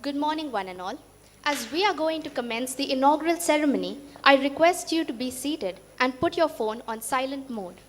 Good morning, one and all. As we are going to commence the inaugural ceremony, I request you to be seated and put your phone on silent mode.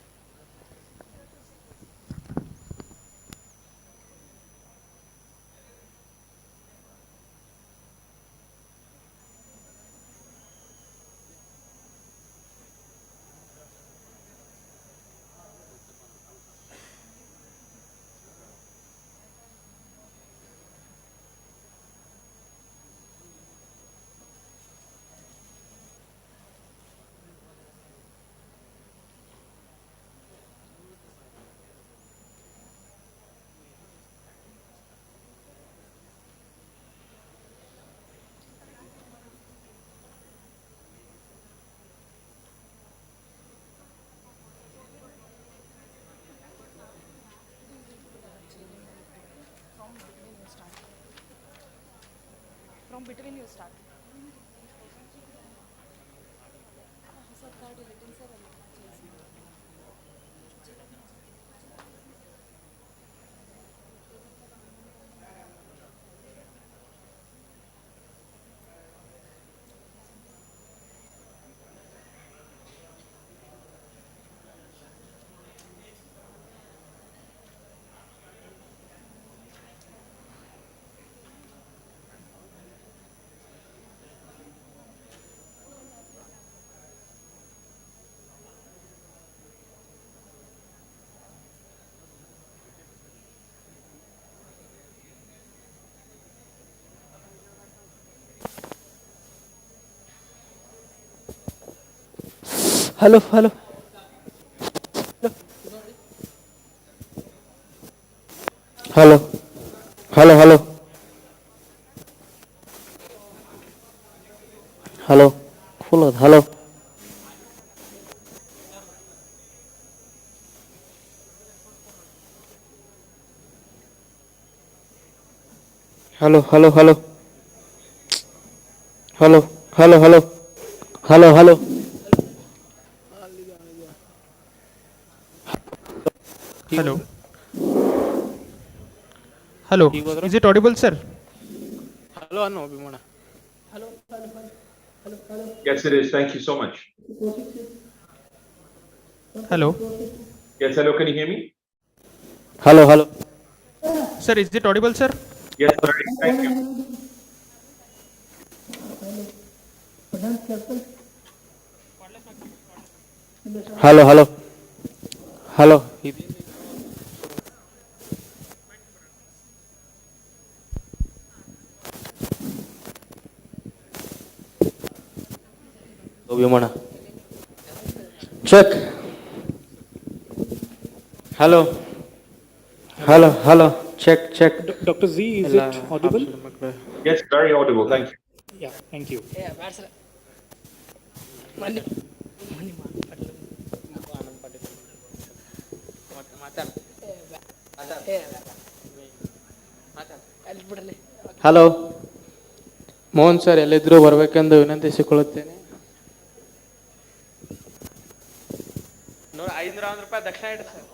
From between you start. Hello, hello, hello, hello, hello, hello, full hello, hello, hello, hello, hello, hello, hello, hello, hello. Hello. Hello. Is it audible, sir? Hello, Anno Bimona. Yes, it is. Thank you so much. Hello. Yes, hello. Can you hear me? Hello, hello. Sir, is it audible, sir? Yes, sorry. Thank you. Hello, hello, hello. Bimona. Check. Hello, hello, hello. Check, check. Dr. Z, is it audible? Yes, very audible. Thank you. Yeah, thank you. Hello Mohan sir ಎಲ್ಲಿದ್ರು ಬರಬೇಕೆಂದು ವಿನಂತಿಸಿಕೊಳ್ಳುತ್ತೇನೆ. ₹500 ದಕ್ಷಿಣ ಇಡಿ sir.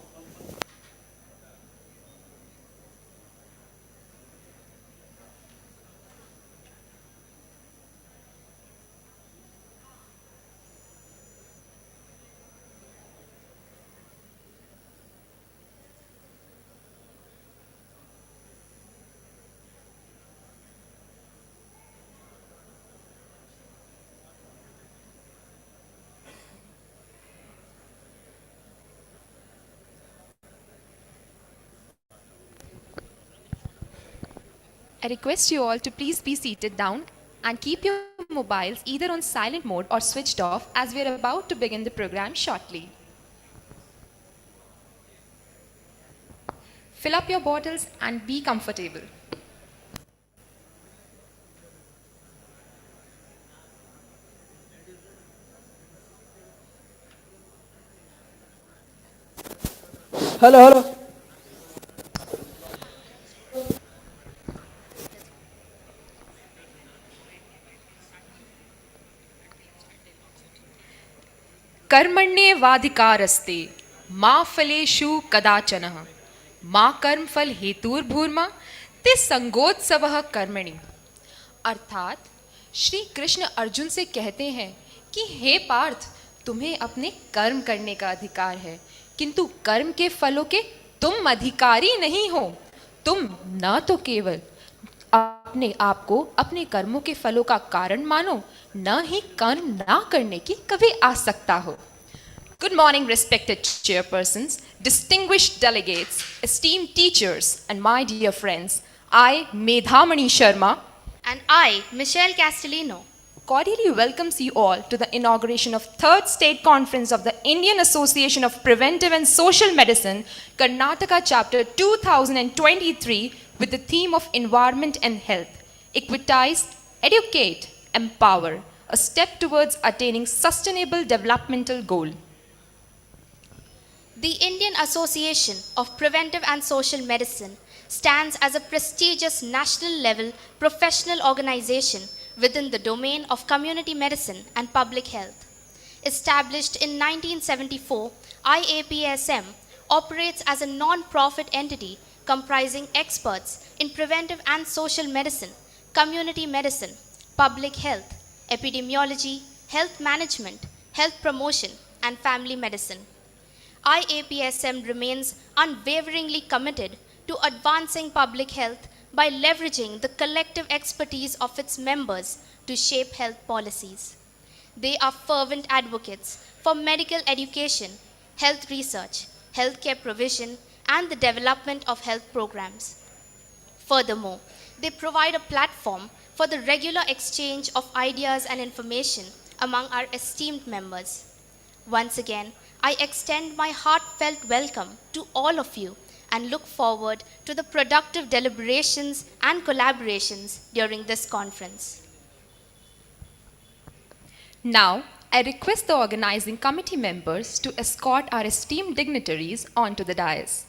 I request you all to please be seated down and keep your mobiles either on silent mode or switched off as we are about to begin the program shortly. Fill up your bottles and be comfortable. Hello hello कर्मण्येवाधिकारस्ते मा फलेषु कदाचन मा कर्मफल हेतुर्भूर्मा ते संगोत्सवः कर्मणि अर्थात श्री कृष्ण अर्जुन से कहते हैं कि हे पार्थ, तुम्हें अपने कर्म करने का अधिकार है, किंतु कर्म के फलों के तुम अधिकारी नहीं हो। तुम न तो केवल अपने आप को अपने कर्मों के फलों का कारण मानो, न ही कर्म ना करने की कभी आसक्ता हो। Good morning, respected chairpersons, distinguished delegates, esteemed teachers, and my dear friends. I, Medhamani Sharma, And I, Michelle Castellino, cordially welcomes you all to the inauguration of Third State Conference of the Indian Association of Preventive and Social Medicine, Karnataka Chapter 2023, with the theme of Environment and Health. Equitize, educate, empower, a step towards attaining sustainable developmental goal. the Indian Association of Preventive and Social Medicine stands as a prestigious national level professional organization within the domain of community medicine and public health. Established in 1974, IAPSM operates as a non-profit entity comprising experts in preventive and social medicine, community medicine, public health, epidemiology, health management, health promotion, and family medicine. IAPSM remains unwaveringly committed to advancing public health by leveraging the collective expertise of its members to shape health policies. They are fervent advocates for medical education, health research, healthcare provision, and the development of health programs. Furthermore, they provide a platform for the regular exchange of ideas and information among our esteemed members. Once again, I extend my heartfelt welcome to all of you and look forward to the productive deliberations and collaborations during this conference. Now, I request the organizing committee members to escort our esteemed dignitaries onto the dais.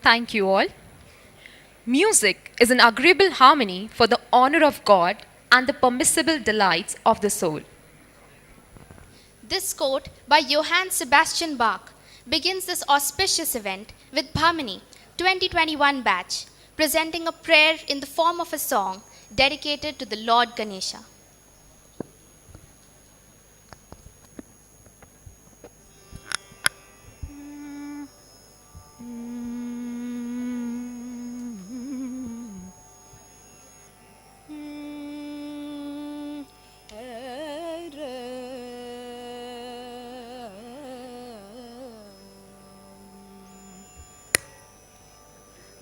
Thank you all. Music is an agreeable harmony for the honor of God and the permissible delights of the soul. This quote by Johann Sebastian Bach begins this auspicious event with Bhamini 2021 batch, presenting a prayer in the form of a song dedicated to the Lord Ganesha.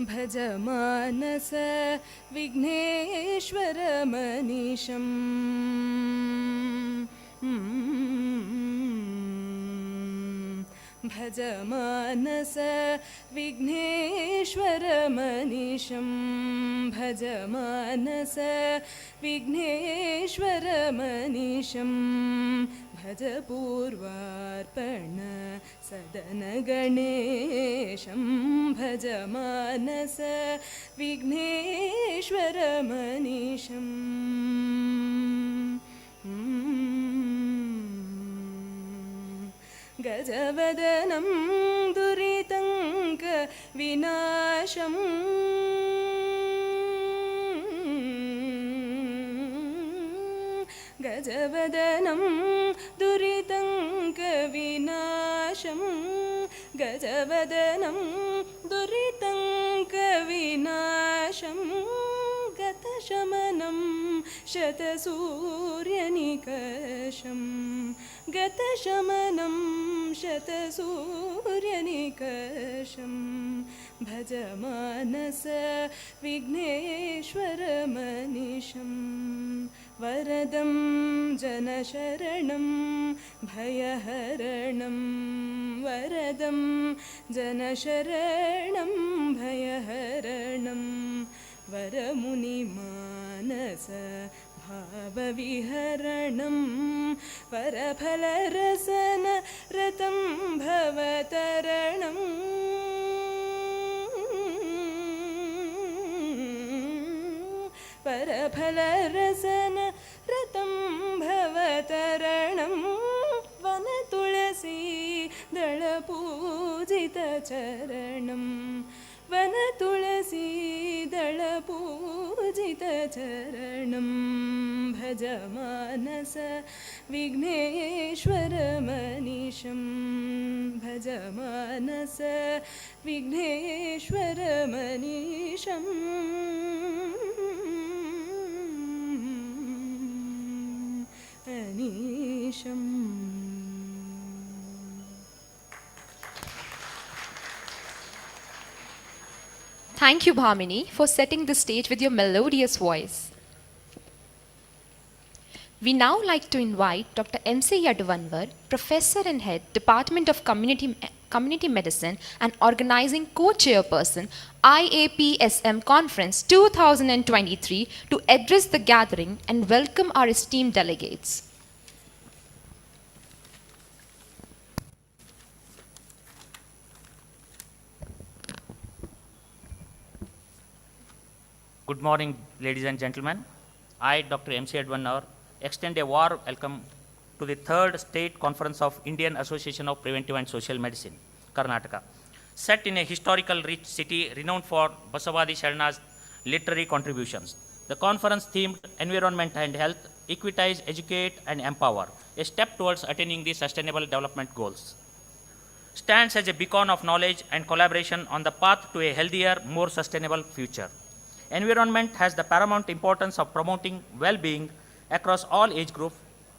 भज मानस विघ्नेश्वर मनीषम् भज मानस विघ्नेश्वरमनिशं भज मानस विघ्नेश्वरमनिशं भज पूर्वार्पण सदनगणेशं भज मानस विघ्नेश्वरमनिशम् गजवदनं दुरितङ्क विनाशम् गजवदनं दुरितङ्क विनाशं गजवदनं दुरितङ्क विनाशं गतशमनं शतसूर्यनिकषं गतशमनं शतसूर्यनिकषं भज मानस विघ्नेश्वरमनिशं वरदं जनशरणं भयहरणं वरदं जनशरणं भयहरणं वरमुनिमानस भावविहरणं वरफलरसन रतं भवतरणं वरफलरसन रतं भवतरणं वनतुलसी दलपूजितचरणं वनतुलसी दलपूजितचरणं भज मानस विघ्नेश्वरमनिशं भज मानस विघ्नेश्वरमनिशम् अनिशम् Thank you, Bhamini, for setting the stage with your melodious voice. We now like to invite Dr. M.C. Yadvanwar, Professor and Head, Department of Community Medicine and Organizing Co-Chairperson, IAPSM Conference 2023, to address the gathering and welcome our esteemed delegates. Good morning, ladies and gentlemen. I, Dr. M.C. Advanwar, extend a warm welcome to the third State Conference of Indian Association of Preventive and Social Medicine, Karnataka. Set in a historical rich city renowned for Basavadi Sharna's literary contributions, the conference themed Environment and Health, Equitize, Educate and Empower, a step towards attaining the Sustainable Development Goals, stands as a beacon of knowledge and collaboration on the path to a healthier, more sustainable future. Environment has the paramount importance of promoting well-being across all age groups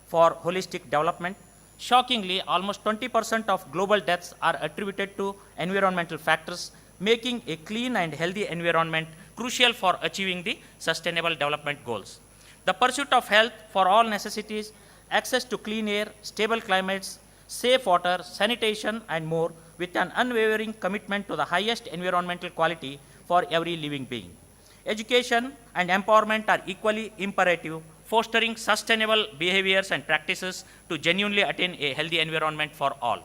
for holistic development. Shockingly, almost 20% of global deaths are attributed to environmental factors, making a clean and healthy environment crucial for achieving the Sustainable Development Goals. The pursuit of health for all necessities, access to clean air, stable climates, safe water, sanitation, and more, with an unwavering commitment to the highest environmental quality for every living being. Education and empowerment are equally imperative, fostering sustainable behaviors and practices to genuinely attain a healthy environment for all.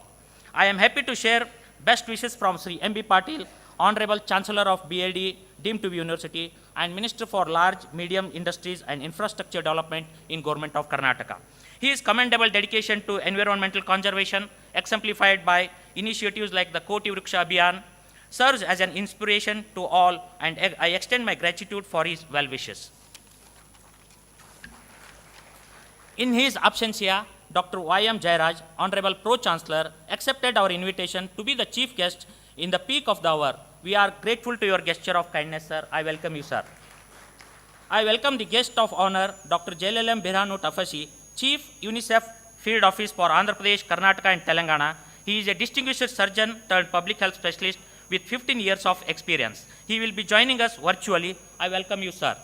I am happy to share best wishes from Shri M.B. Patil, Honorable Chancellor of BLDE, deemed to be University, and Minister for Large, Medium Industries and Infrastructure Development in Government of Karnataka. His commendable dedication to environmental conservation, exemplified by initiatives like the Koti Vriksha Abhiyan, serves as an inspiration to all, and I extend my gratitude for his well wishes. In his absentia, Dr. Y.M. Jairaj, Honorable Pro-Chancellor, accepted our invitation to be the chief guest in the peak of the hour. We are grateful to your gesture of kindness, sir. I welcome you, sir. I welcome the guest of honor, Dr. JLLM Birhanu Tafasi, Chief UNICEF Field Office for Andhra Pradesh, Karnataka and Telangana. He is a distinguished surgeon turned public health specialist with 15 years of experience. He will be joining us virtually. I welcome you, sir.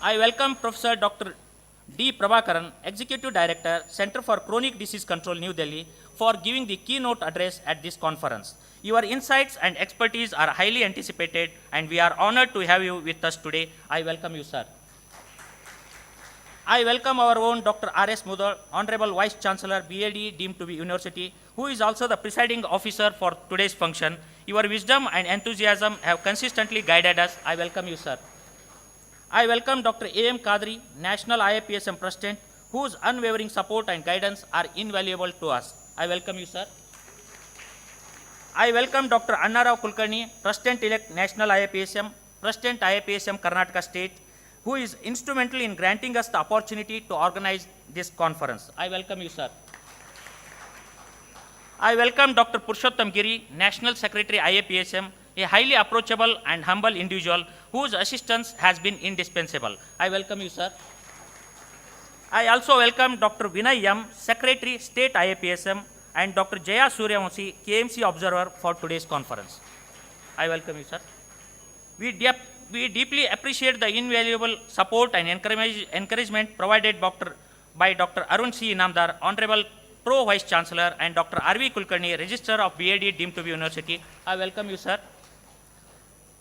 I welcome Professor Dr. D. Prabhakaran, Executive Director, Center for Chronic Disease Control, New Delhi, for giving the keynote address at this conference. Your insights and expertise are highly anticipated, and we are honored to have you with us today. I welcome you, sir. I welcome our own Dr. R.S. Mudal, Honorable Vice Chancellor, BLDE deemed to be University, who is also the presiding officer for today's function. Your wisdom and enthusiasm have consistently guided us. I welcome you, sir. I welcome Dr. A.M. Kadri, National IAPSM President, whose unwavering support and guidance are invaluable to us. I welcome you, sir. I welcome Dr. Anna Rao Kulkarni, President-elect National IAPSM, President IAPSM Karnataka State, who is instrumental in granting us the opportunity to organize this conference. I welcome you, sir. I welcome Dr. Purushottam Giri, National Secretary IAPSM, a highly approachable and humble individual whose assistance has been indispensable. I welcome you, sir. I also welcome Dr. Vinay M, Secretary State IAPSM, and Dr. Jaya Suryavanshi, KMC Observer, for today's conference. I welcome you, sir. We deeply appreciate the invaluable support and encouragement provided by Dr. Arun C. Inamdar, Honorable Pro Vice Chancellor, and Dr. R.V. Kulkarni, Registrar of BLDE deemed to be University. I welcome you, sir.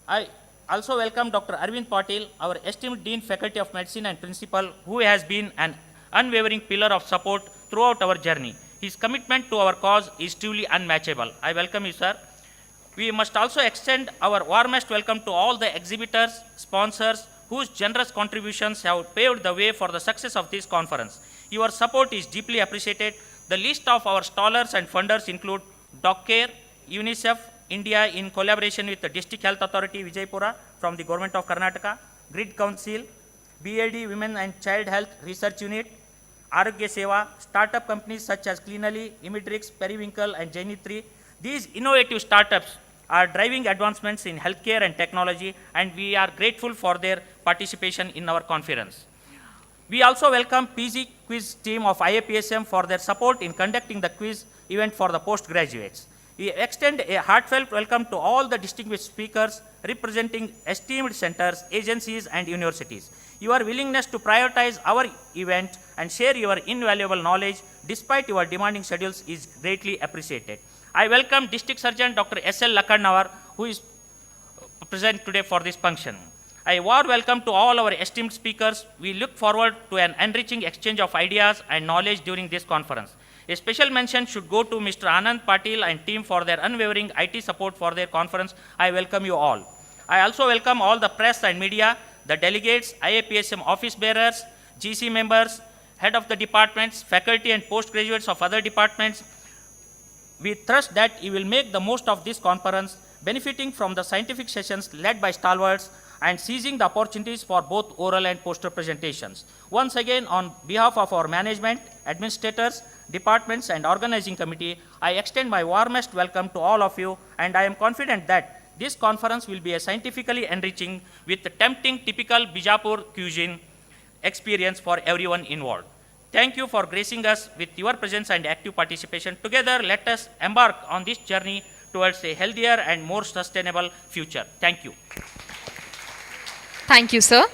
I also welcome Dr. Arvind Patil, our esteemed Dean Faculty of Medicine and Principal, who has been an unwavering pillar of support throughout our journey. His commitment to our cause is truly unmatchable. I welcome you, sir. We must also extend our warmest welcome to all the exhibitors, sponsors, whose generous contributions have paved the way for the success of this conference. Your support is deeply appreciated. The list of our stallers and funders include DocCare, UNICEF, India in collaboration with the District Health Authority, Vijayapura, from the Government of Karnataka, Grid Council, BLD Women and Child Health Research Unit, Arogya Seva, startup companies such as Cleanly, Imidrix, Periwinkle, and Jainitri. These innovative startups are driving advancements in healthcare and technology, and we are grateful for their participation in our conference. We also welcome PG Quiz team of IAPSM for their support in conducting the quiz event for the postgraduates. We extend a heartfelt welcome to all the distinguished speakers representing esteemed centers, agencies, and universities. Your willingness to prioritize our event and share your invaluable knowledge despite your demanding schedules is greatly appreciated. I welcome District Surgeon Dr. S.L. Lakanawar, who is present today for this function. A warm welcome to all our esteemed speakers. We look forward to an enriching exchange of ideas and knowledge during this conference. A special mention should go to Mr. Anand Patil and team for their unwavering IT support for their conference. I welcome you all. I also welcome all the press and media, the delegates, IAPSM office bearers, GC members, head of the departments, faculty and postgraduates of other departments. We trust that you will make the most of this conference, benefiting from the scientific sessions led by stalwarts and seizing the opportunities for both oral and poster presentations. Once again, on behalf of our management, administrators, departments, and organizing committee, I extend my warmest welcome to all of you, and I am confident that this conference will be a scientifically enriching with tempting typical Vijayapur cuisine experience for everyone involved. Thank you for gracing us with your presence and active participation. Together, let us embark on this journey towards a healthier and more sustainable future. Thank you. Thank you, sir.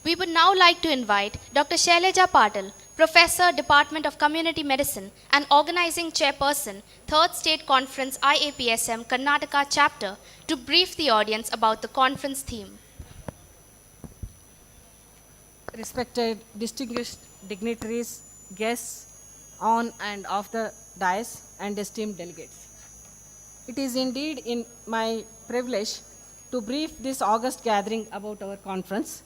We would now like to invite Dr. Shailaja Patil, Professor, Department of Community Medicine and Organizing Chairperson, 3rd State Conference IAPSM Karnataka Chapter, to brief the audience about the conference theme. Respected distinguished dignitaries, guests on and off the dais, and esteemed delegates. It is indeed in my privilege to brief this august gathering about our conference.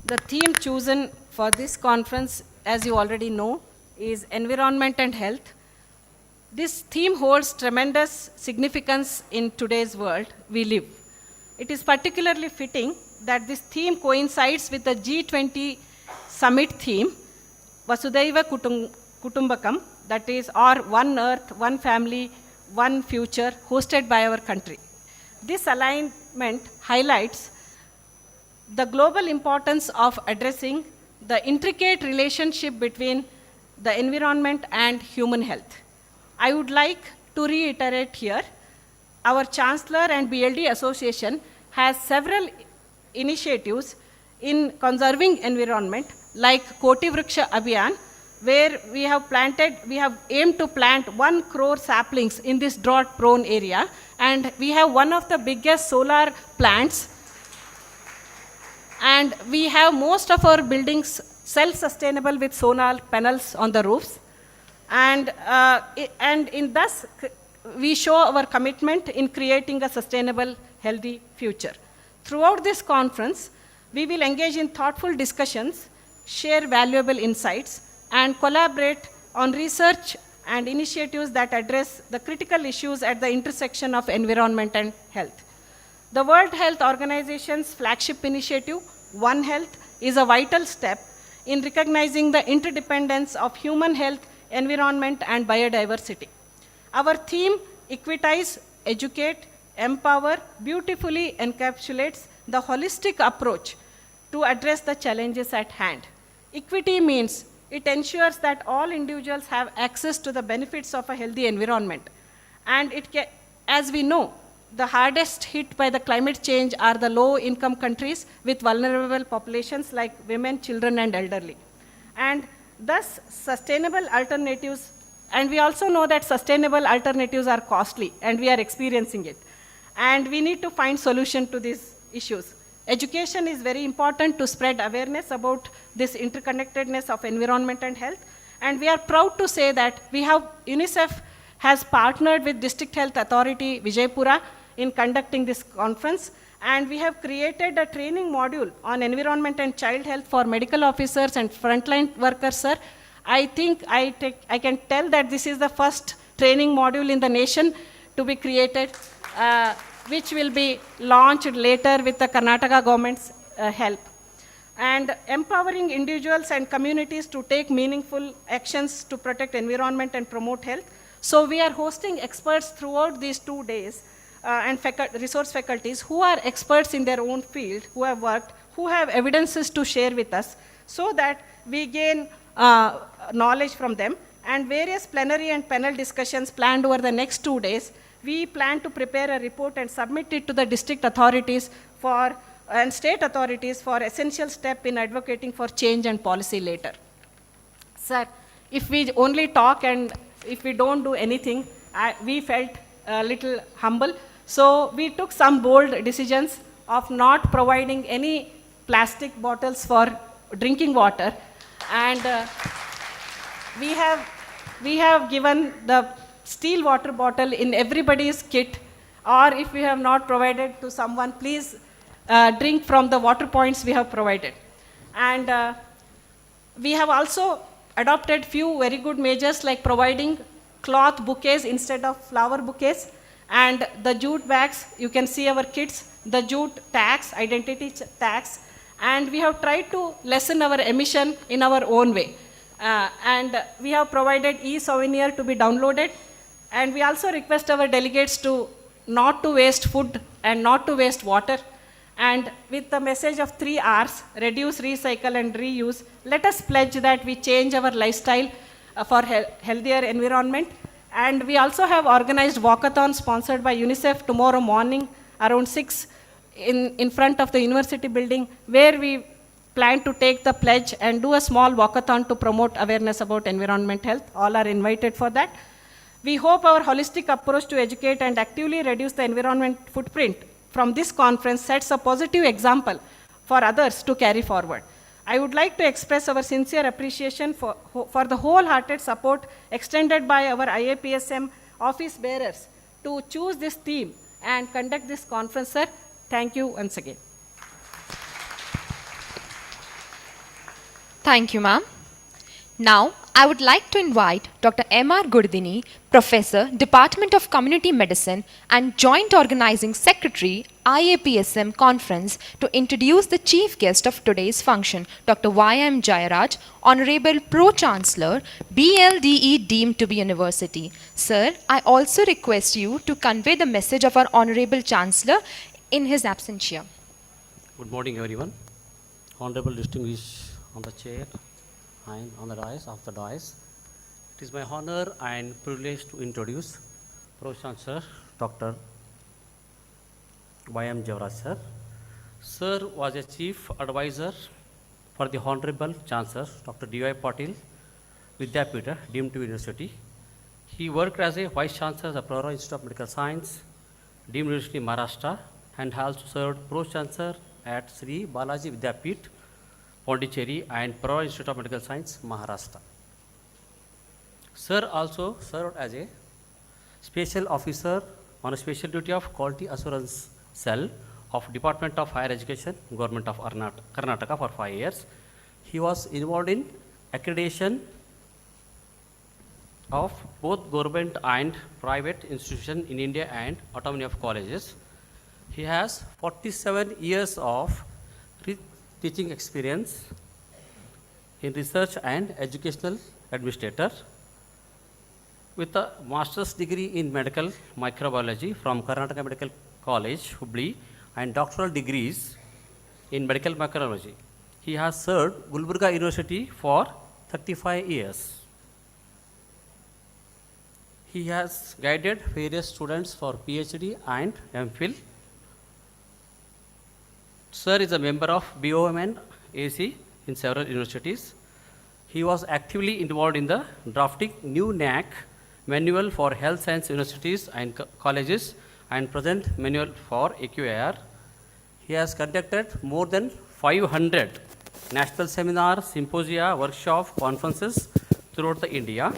The theme chosen for this conference, as you already know, is Environment and Health. This theme holds tremendous significance in today's world we live. It is particularly fitting that this theme coincides with the G20 summit theme, Vasudhaiva Kutumbakam, that is, or One Earth, One Family, One Future, hosted by our country. This alignment highlights the global importance of addressing the intricate relationship between the environment and human health. I would like to reiterate here, our Chancellor and BLD Association has several initiatives in conserving environment like Koti Vriksha Abhiyan, where we have aimed to plant 1 crore saplings in this drought prone area, and we have one of the biggest solar plants, and we have most of our buildings self-sustainable with solar panels on the roofs, and in thus we show our commitment in creating a sustainable, healthy future. Throughout this conference, we will engage in thoughtful discussions, share valuable insights, and collaborate on research and initiatives that address the critical issues at the intersection of environment and health. The World Health Organization's flagship initiative, One Health, is a vital step in recognizing the interdependence of human health, environment, and biodiversity. Our theme, Equitize, Educate, Empower, beautifully encapsulates the holistic approach to address the challenges at hand. Equity means it ensures that all individuals have access to the benefits of a healthy environment. And as we know, the hardest hit by the climate change are the low-income countries with vulnerable populations like women, children, and elderly. And thus, sustainable alternatives, and we also know that sustainable alternatives are costly, and we are experiencing it. And we need to find solution to these issues. Education is very important to spread awareness about this interconnectedness of environment and health. And we are proud to say that UNICEF has partnered with District Health Authority, Vijayapura, in conducting this conference. And we have created a training module on environment and child health for medical officers and frontline workers, sir. I think I can tell that this is the first training module in the nation to be created, which will be launched later with the Karnataka government's help. And empowering individuals and communities to take meaningful actions to protect environment and promote health. So we are hosting experts throughout these 2 days and resource faculties who are experts in their own field, who have worked, who have evidences to share with us, so that we gain knowledge from them. And various plenary and panel discussions planned over the next 2 days. We plan to prepare a report and submit it to the district authorities and state authorities for essential step in advocating for change and policy later. Sir, if we only talk and if we don't do anything, we felt a little humble. So we took some bold decisions of not providing any plastic bottles for drinking water. And we have given the steel water bottle in everybody's kit, or if we have not provided to someone, please drink from the water points we have provided. And we have also adopted few very good measures like providing cloth bouquets instead of flower bouquets, and the jute bags. You can see our kits, the jute tags, identity tags, and we have tried to lessen our emission in our own way. And we have provided e-souvenir to be downloaded, and we also request our delegates to not to waste food and not to waste water. And with the message of 3 R's, reduce, recycle, and reuse, let us pledge that we change our lifestyle for healthier environment. And we also have organized walkathon sponsored by UNICEF tomorrow morning around 6 in front of the university building, where we plan to take the pledge and do a small walkathon to promote awareness about environment health. All are invited for that. We hope our holistic approach to educate and actively reduce the environment footprint from this conference sets a positive example for others to carry forward. I would like to express our sincere appreciation for the wholehearted support extended by our IAPSM office bearers to choose this theme and conduct this conference, sir. Thank you once again. Thank you, ma'am. Now, I would like to invite Dr. M.R. Gurdini, Professor, Department of Community Medicine and Joint Organizing Secretary, IAPSM Conference, to introduce the chief guest of today's function, Dr. Y.M. Jayaraj, Honorable Pro-Chancellor, BLDE deemed to be University. Sir, I also request you to convey the message of our Honorable Chancellor in his absentia. Good morning, everyone. Honorable distinguished on the chair and on the dais, of the dais. It is my honor and privilege to introduce Pro-Chancellor Dr. Y.M. Jayaraj, sir. Sir was a chief advisor for the Honorable Chancellor, Dr. D.Y. Patil, Vijayapura, deemed to be university. He worked as a Vice Chancellor of the Prora Institute of Medical Science, deemed University, Maharashtra, and also served Pro Chancellor at Shri Balaji Vidyapith, Pondicherry, and Prora Institute of Medical Science, Maharashtra. Sir also served as a special officer on a special duty of Quality Assurance Cell of Department of Higher Education, Government of Karnataka for 5 years. He was involved in accreditation of both government and private institutions in India and autonomy of colleges. He has 47 years of teaching experience in research and educational administrator with a master's degree in medical microbiology from Karnataka Medical College, Hubli, and doctoral degrees in medical microbiology. He has served Gulbarga University for 35 years. He has guided various students for PhD and MPhil. Sir is a member of BOM and AC in several universities. He was actively involved in the drafting new NAC manual for health science universities and colleges and present manual for AQAR. He has conducted more than 500 national seminars, symposia, workshops, conferences throughout the India.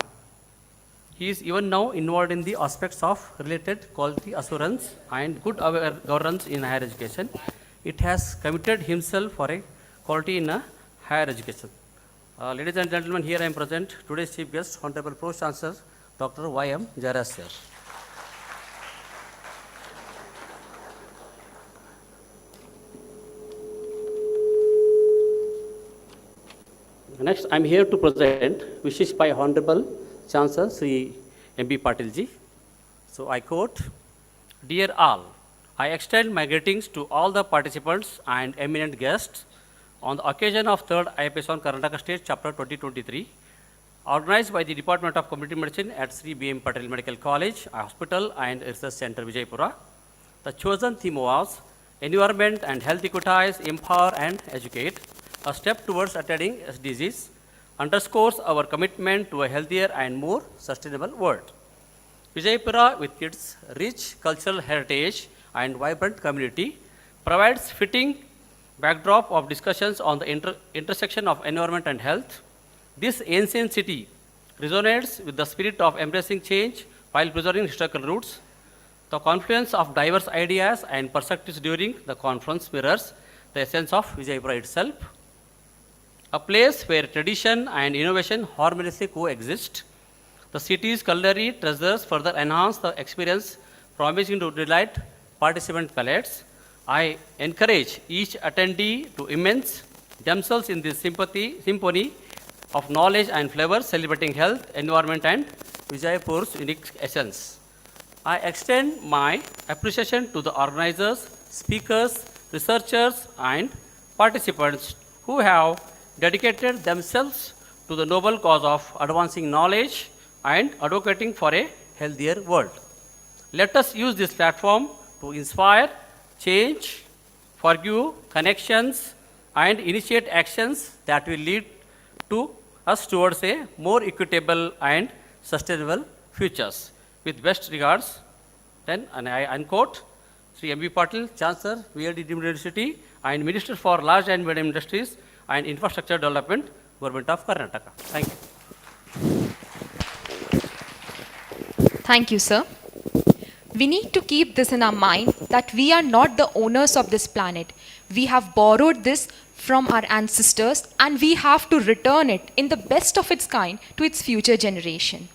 He is even now involved in the aspects of related quality assurance and good governance in higher education. It has committed himself for a quality in higher education. Ladies and gentlemen, here I am present today's chief guest, Honorable Pro Chancellor Dr. Y.M. Jayaraj sir. Next, I am here to present wishes by Honorable Chancellor Shri M.B. Patil ji. So I quote, "Dear all, I extend my greetings to all the participants and eminent guests on the occasion of 3rd IAPSMCON Karnataka State Chapter 2023, organized by the Department of Community Medicine at Shri B.M. Patil Medical College, Hospital and Research Center, Vijayapura. The chosen theme was Environment and Health Equitize, Empower and Educate, a step towards attaining SDGs, underscores our commitment to a healthier and more sustainable world. Vijayapura, with its rich cultural heritage and vibrant community, provides fitting backdrop of discussions on the intersection of environment and health. This ancient city resonates with the spirit of embracing change while preserving historical roots. The confluence of diverse ideas and perspectives during the conference mirrors the essence of Vijayapura itself, a place where tradition and innovation harmoniously coexist. The city's culinary treasures further enhance the experience, promising to delight participant palates. I encourage each attendee to immerse themselves in this symphony of knowledge and flavor, celebrating health, environment, and Vijayapur's unique essence. I extend my appreciation to the organizers, speakers, researchers, and participants who have dedicated themselves to the noble cause of advancing knowledge and advocating for a healthier world. Let us use this platform to inspire change, forgive connections, and initiate actions that will lead to us towards a more equitable and sustainable futures. With best regards, then, and I unquote, Shri M.B. Patil, Chancellor, BLDE Deemed University, and Minister for Large and Medium Industries and Infrastructure Development, Government of Karnataka. Thank you. Thank you, sir. We need to keep this in our mind that we are not the owners of this planet. We have borrowed this from our ancestors and we have to return it in the best of its kind to its future generation.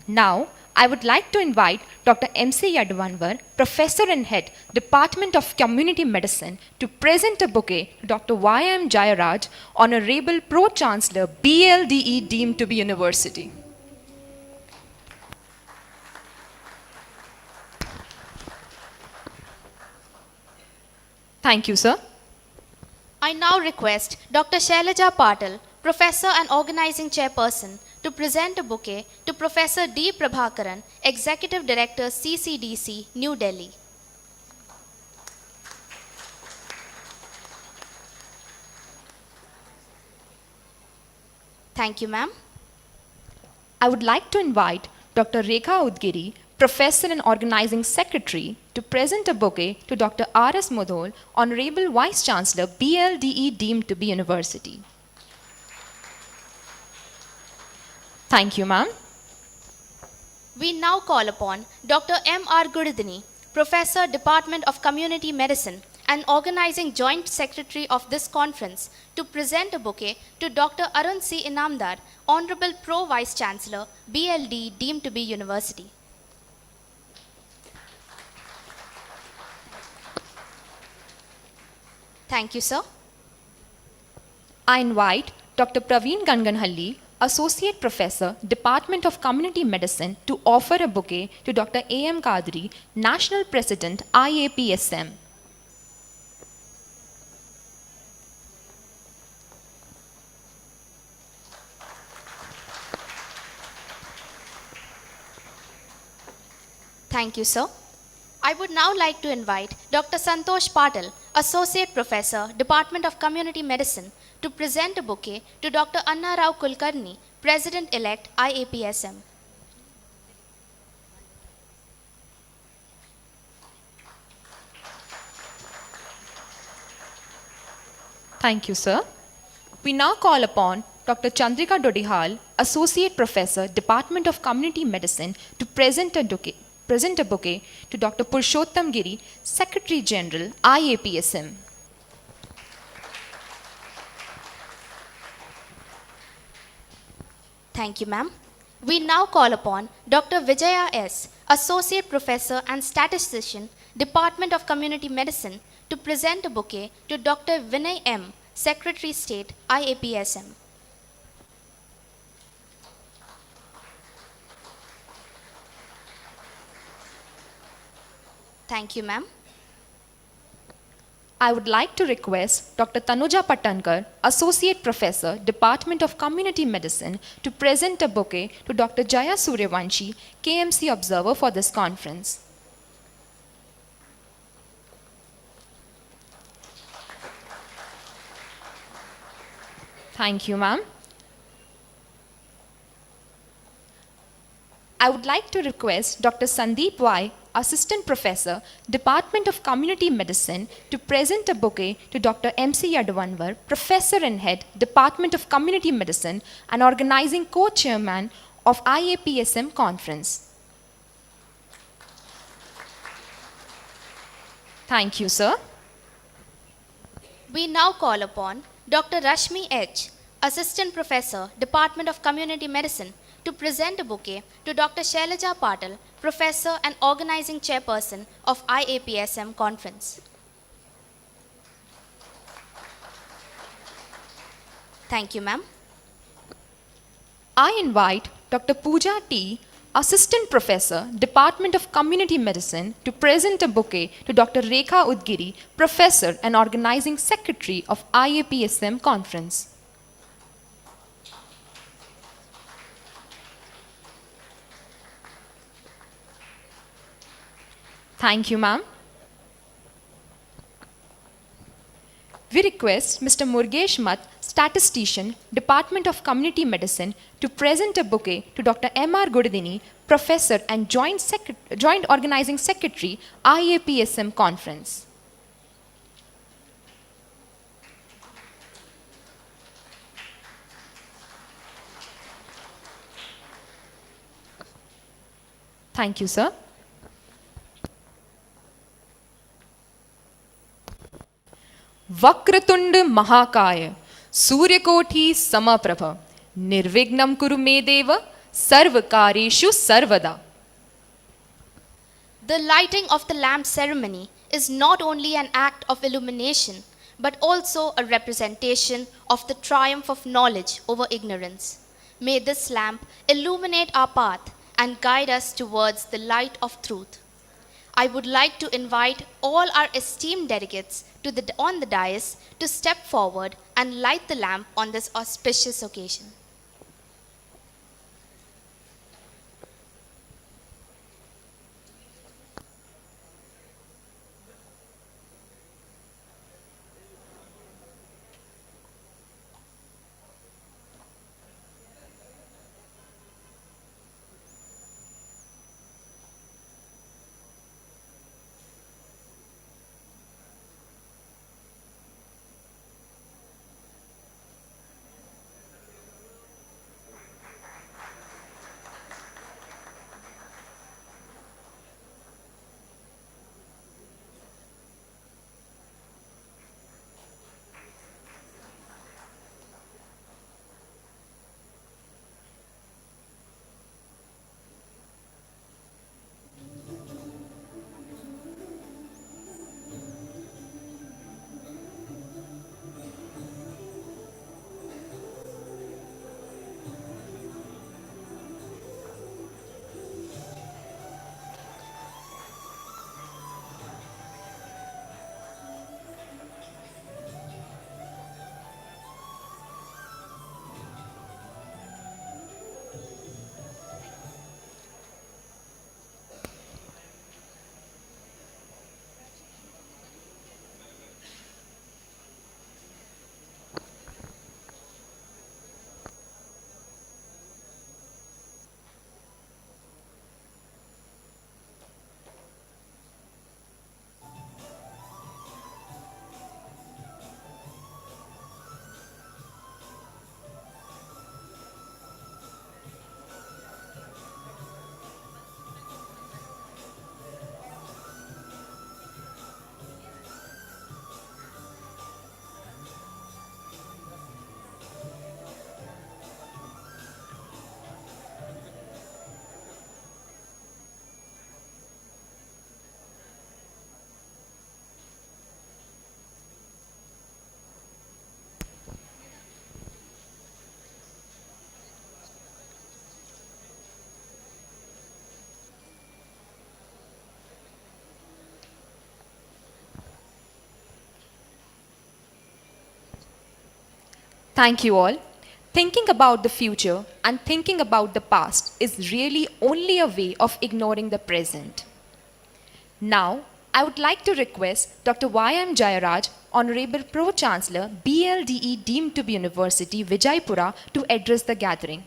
Now, I would like to invite Dr. M.C. Yadvanwar, Professor and Head, Department of Community Medicine, to present a bouquet to Dr. Y.M. Jayaraj, Honorable Pro-Chancellor, BLDE deemed to be University. Thank you, sir. I now request Dr. Shailaja Patil, Professor and Organizing Chairperson, to present a bouquet to Professor D. Prabhakaran, Executive Director, CCDC, New Delhi. Thank you, ma'am. I would like to invite Dr. Rekha Udgiri, Professor and Organizing Secretary, to present a bouquet to Dr. R.S. Modhol, Honorable Vice Chancellor, BLDE deemed to be University. Thank you, ma'am. We now call upon Dr. M.R. Gudidini, Professor, Department of Community Medicine and Organizing Joint Secretary of this conference, to present a bouquet to Dr. Arun C. Inamdar, Honorable Pro Vice Chancellor, BLD deemed to be University. Thank you, sir. I invite Dr. Praveen Ganganhalli, Associate Professor, Department of Community Medicine, to offer a bouquet to Dr. A.M. Kadri, National President, IAPSM. Thank you, sir. I would now like to invite Dr. Santosh Patil, Associate Professor, Department of Community Medicine, to present a bouquet to Dr. Anna Rao Kulkarni, President-elect, IAPSM. Thank you, sir. We now call upon Dr. Chandrika Dodihal, Associate Professor, Department of Community Medicine, to present a bouquet to Dr. Purushottam Giri, Secretary General, IAPSM. Thank you, ma'am. We now call upon Dr. Vijaya S., Associate Professor and Statistician, Department of Community Medicine, to present a bouquet to Dr. Vinay M., Secretary State, IAPSM. Thank you, ma'am. I would like to request Dr. Tanuja Patankar, Associate Professor, Department of Community Medicine, to present a bouquet to Dr. Jaya Suryavanshi, KMC Observer, for this conference. Thank you, ma'am. I would like to request Dr. Sandeep Y., Assistant Professor, Department of Community Medicine, to present a bouquet to Dr. M.C. Yadavanvar, Professor and Head, Department of Community Medicine and Organizing Co-Chairman of IAPSM Conference. Thank you, sir. We now call upon Dr. Rashmi H., Assistant Professor, Department of Community Medicine, to present a bouquet to Dr. Shailaja Patil, Professor and Organizing Chairperson of IAPSM Conference. Thank you, ma'am. I invite Dr. Pooja T., Assistant Professor, Department of Community Medicine, to present a bouquet to Dr. Rekha Udgiri, Professor and Organizing Secretary of IAPSM Conference. Thank you, ma'am. We request Mr. Murgesh Math, Statistician, Department of Community Medicine, to present a bouquet to Dr. M.R. Gudidini, Professor and Joint Organizing Secretary, IAPSM Conference. Thank you, sir. Vakratunda महाकाय सूर्यकोटि समप्रभ निर्विघ्नं कुरु मे देव सर्वकार्येषु सर्वदा. The lighting of the lamp ceremony is not only an act of illumination, but also a representation of the triumph of knowledge over ignorance. May this lamp illuminate our path and guide us towards the light of truth. I would like to invite all our esteemed delegates on the dais to step forward and light the lamp on this auspicious occasion. Thank you all. Thinking about the future and thinking about the past is really only a way of ignoring the present. Now, I would like to request Dr. Y.M. Jayaraj, Honorable Pro-Chancellor, BLDE deemed to be University, Vijayapura, to address the gathering.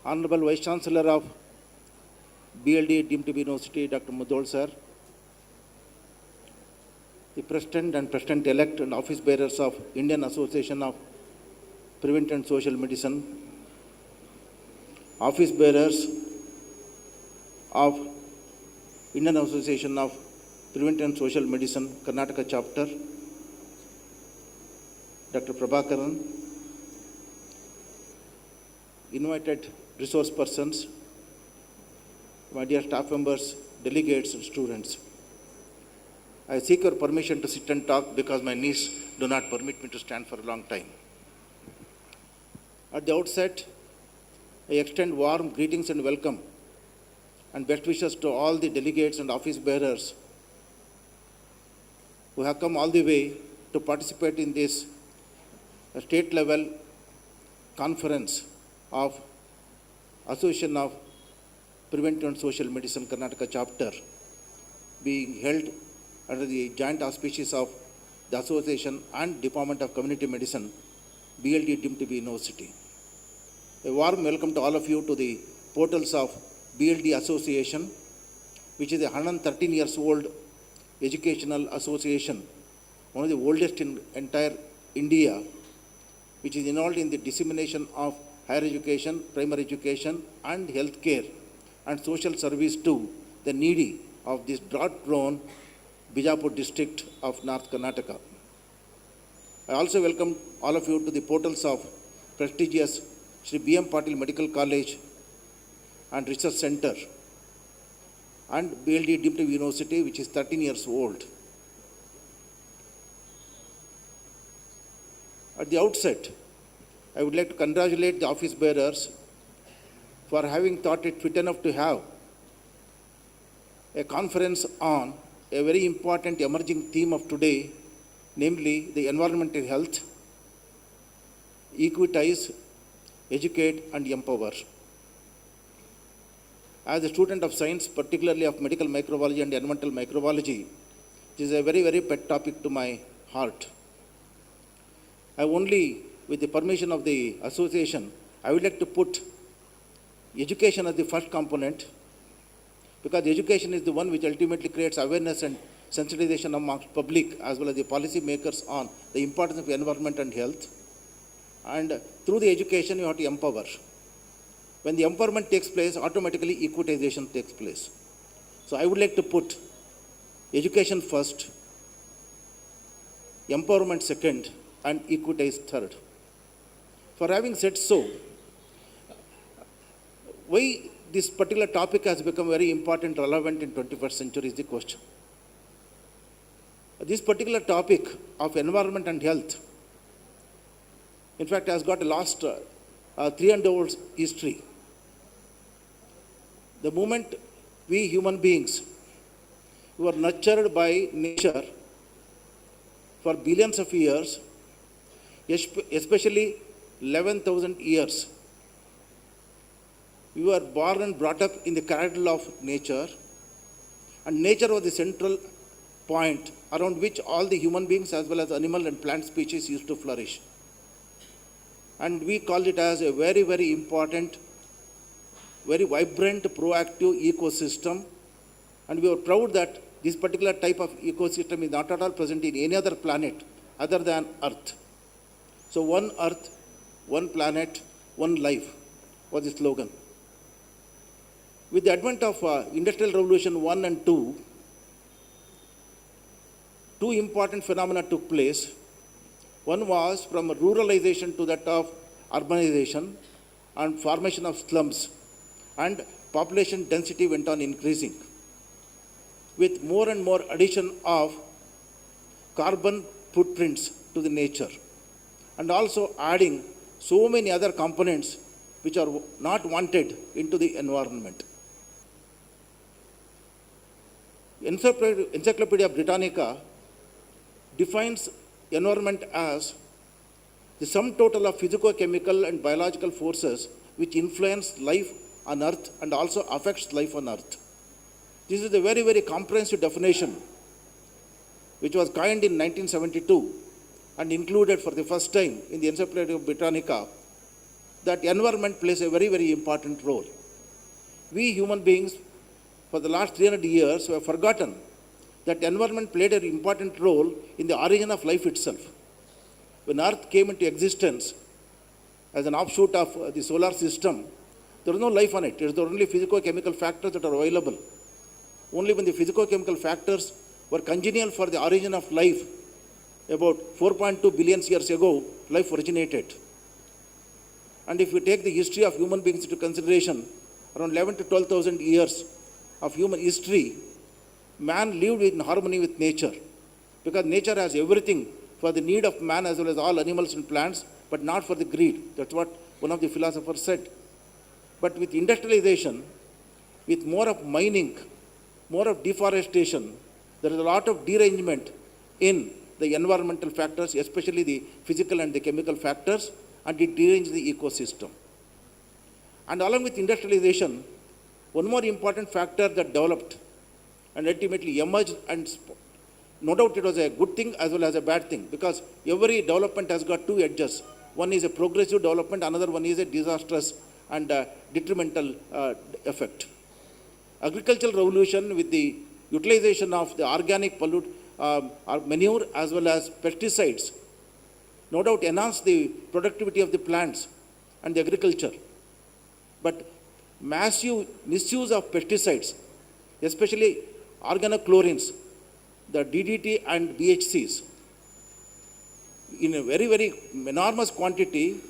Honorable Vice Chancellor of BLDE deemed to be University, Dr. Mudol sir, the President and President-elect and office bearers of Indian Association of Preventive and Social Medicine, office bearers of Indian Association of Preventive and Social Medicine, Karnataka chapter, Dr. Prabhakaran, invited resource persons, my dear staff members, delegates and students. I seek your permission to sit and talk because my knees do not permit me to stand for a long time. At the outset, I extend warm greetings and welcome and best wishes to all the delegates and office bearers who have come all the way to participate in this state level conference of Association of Preventive and Social Medicine Karnataka chapter being held under the joint auspices of the Association and Department of Community Medicine, BLD deemed to be University. A warm welcome to all of you to the portals of BLD Association, which is a 113 years old educational association, one of the oldest in entire India, which is involved in the dissemination of higher education, primary education, and healthcare and social service to the needy of this drought-prone Vijayapura district of North Karnataka. I also welcome all of you to the portals of prestigious Shri Patil Medical College and Research Center and BLD deemed to be University, which is 13 years old. At the outset, I would like to congratulate the office bearers for having thought it fit enough to have a conference on a very important emerging theme of today, namely the environmental health, equitize, educate and empower. As a student of science, particularly of medical microbiology and environmental microbiology, it is a very, very pet topic to my heart. I only, with the permission of the association, I would like to put education as the first component, because education is the one which ultimately creates awareness and sensitization amongst public as well as the policy makers on the importance of environment and health. And through the education, you have to empower. When the empowerment takes place, automatically equitization takes place. So I would like to put education first, empowerment second, and equitize third. For having said so, why this particular topic has become very important, relevant in 21st century is the question. This particular topic of environment and health, in fact, has got a last 300 years history. The moment we human beings were nurtured by nature for billions of years, especially 11,000 years, we were born and brought up in the cradle of nature, and nature was the central point around which all the human beings as well as animal and plant species used to flourish. And we call it as a very, very important, very vibrant, proactive ecosystem. And we are proud that this particular type of ecosystem is not at all present in any other planet other than Earth. So one Earth, one planet, one life was the slogan. With the advent of Industrial Revolution 1 and 2, two important phenomena took place. One was from ruralization to that of urbanization and formation of slums, and population density went on increasing. with more and more addition of carbon footprints to the nature, and also adding so many other components which are not wanted into the environment. Encyclopedia Britannica defines environment as the sum total of physico-chemical and biological forces which influence life on Earth and also affects life on Earth. This is a very, very comprehensive definition which was coined in 1972 and included for the first time in the Encyclopedia Britannica, that environment plays a very, very important role. We human beings, for the last 300 years, have forgotten that environment played an important role in the origin of life itself. When Earth came into existence as an offshoot of the solar system, there was no life on it. It was only physico-chemical factors that are available. Only when the physico-chemical factors were congenial for the origin of life, about 4.2 billion years ago, life originated. And if you take the history of human beings into consideration, around 11 to 12,000 years of human history, man lived in harmony with nature, because nature has everything for the need of man as well as all animals and plants, but not for the greed. That's what one of the philosophers said. But with industrialization, with more of mining, more of deforestation, there is a lot of derangement in the environmental factors, especially the physical and the chemical factors, and it deranges the ecosystem. And along with industrialization, one more important factor that developed and ultimately emerged, and no doubt it was a good thing as well as a bad thing, because every development has got two edges. One is a progressive development, another one is a disastrous and detrimental effect. Agricultural revolution with the utilization of the organic manure as well as pesticides, no doubt enhanced the productivity of the plants and the agriculture. But massive misuse of pesticides, especially organochlorines, the DDT and BHCs, in a very, very enormous quantity,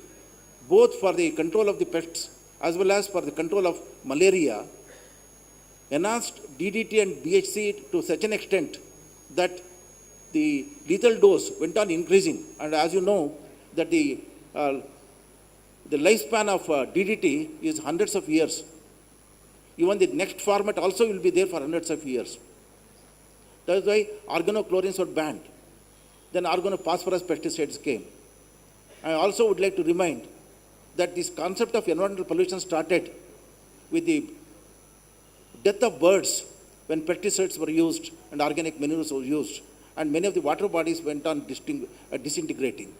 both for the control of the pests as well as for the control of malaria, enhanced DDT and BHC to such an extent that the lethal dose went on increasing. And as you know, that the lifespan of DDT is hundreds of years. Even the next format also will be there for hundreds of years. That is why organochlorines were banned. Then organophosphorus pesticides came. I also would like to remind that this concept of environmental pollution started with the death of birds when pesticides were used and organic manures were used, and many of the water bodies went on disintegrating.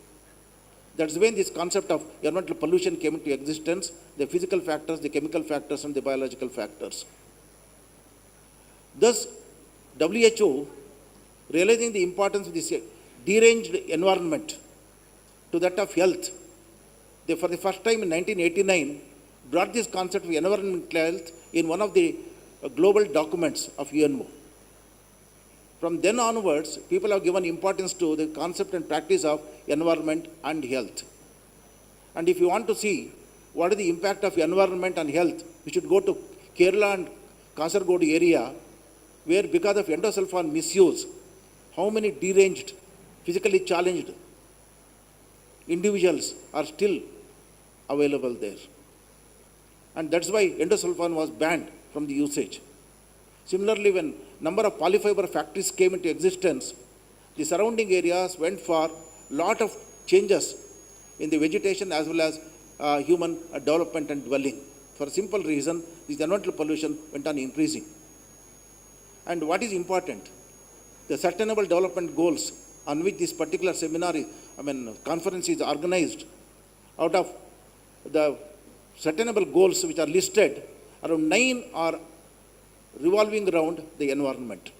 That's when this concept of environmental pollution came into existence, the physical factors, the chemical factors, and the biological factors. Thus, WHO, realizing the importance of this deranged environment to that of health, they for the first time in 1989 brought this concept of environmental health in one of the global documents of UNO. From then onwards, people have given importance to the concept and practice of environment and health. And if you want to see what is the impact of environment and health, we should go to Kerala and Kasaragod area, where because of endosulfan misuse, how many deranged, physically challenged individuals are still available there. And that's why endosulfan was banned from the usage. Similarly, when number of polyfiber factories came into existence, the surrounding areas went for lot of changes in the vegetation as well as human development and dwelling. For a simple reason, this environmental pollution went on increasing. And what is important, the sustainable development goals on which this particular conference is organized, out of the sustainable goals which are listed, around 9 are revolving around the environment,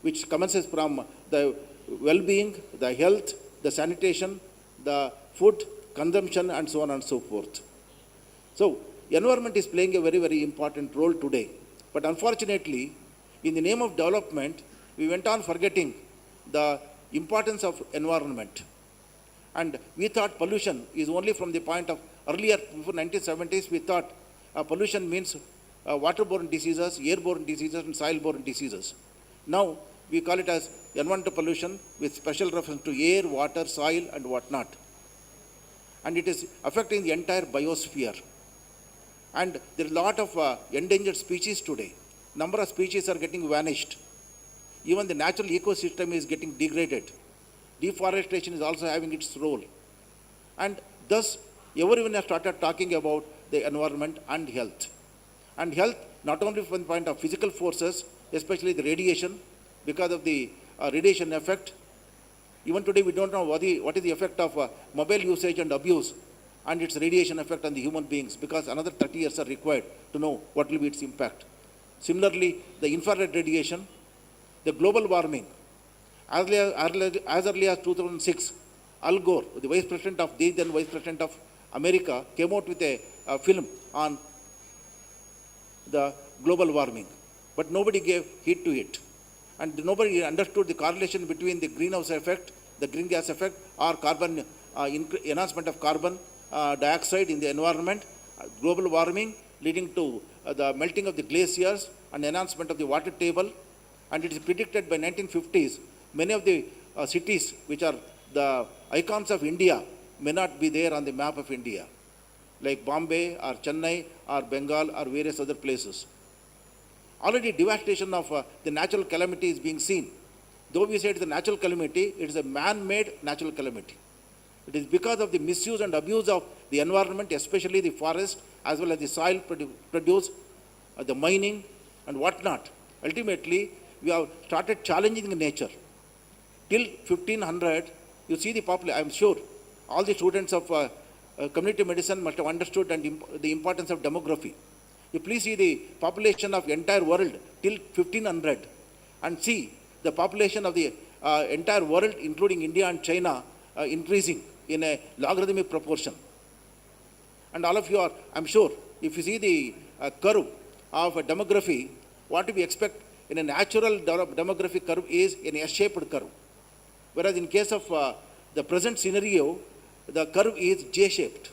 which commences from the well-being, the health, the sanitation, the food consumption, and so on and so forth. So, environment is playing a very, very important role today. But unfortunately, in the name of development, we went on forgetting the importance of environment. And we thought pollution is only from the point of earlier, before 1970s, we thought pollution means waterborne diseases, airborne diseases, and soil-borne diseases. Now, we call it as environmental pollution with special reference to air, water, soil, and whatnot. And it is affecting the entire biosphere. And there are a lot of endangered species today. Number of species are getting vanished. Even the natural ecosystem is getting degraded. Deforestation is also having its role. And thus, everyone has started talking about the environment and health. And health, not only from the point of physical forces, especially the radiation, because of the radiation effect. Even today, we don't know what is the effect of mobile usage and abuse and its radiation effect on the human beings, because another 30 years are required to know what will be its impact. Similarly, the infrared radiation, the global warming. As early as 2006, Al Gore, the Vice President of the then Vice President of America, came out with a film on the global warming. But nobody gave heed to it. And nobody understood the correlation between the greenhouse effect, the green gas effect, or carbon enhancement of carbon dioxide in the environment, global warming leading to the melting of the glaciers and enhancement of the water table. And it is predicted by 1950s, many of the cities which are the icons of India may not be there on the map of India, like Bombay or Chennai or Bengal or various other places. Already devastation of the natural calamity is being seen. Though we say it is a natural calamity, it is a man-made natural calamity. It is because of the misuse and abuse of the environment, especially the forest, as well as the soil produce, the mining and whatnot. Ultimately, we have started challenging nature. Till 1500, you see the population, I am sure, all the students of community medicine must have understood the importance of demography. You please see the population of entire world till 1500 and see the population of the entire world, including India and China, increasing in a logarithmic proportion. And all of you are, I'm sure, if you see the curve of demography, what we expect in a natural demographic curve is an S-shaped curve. Whereas in case of the present scenario, the curve is J-shaped.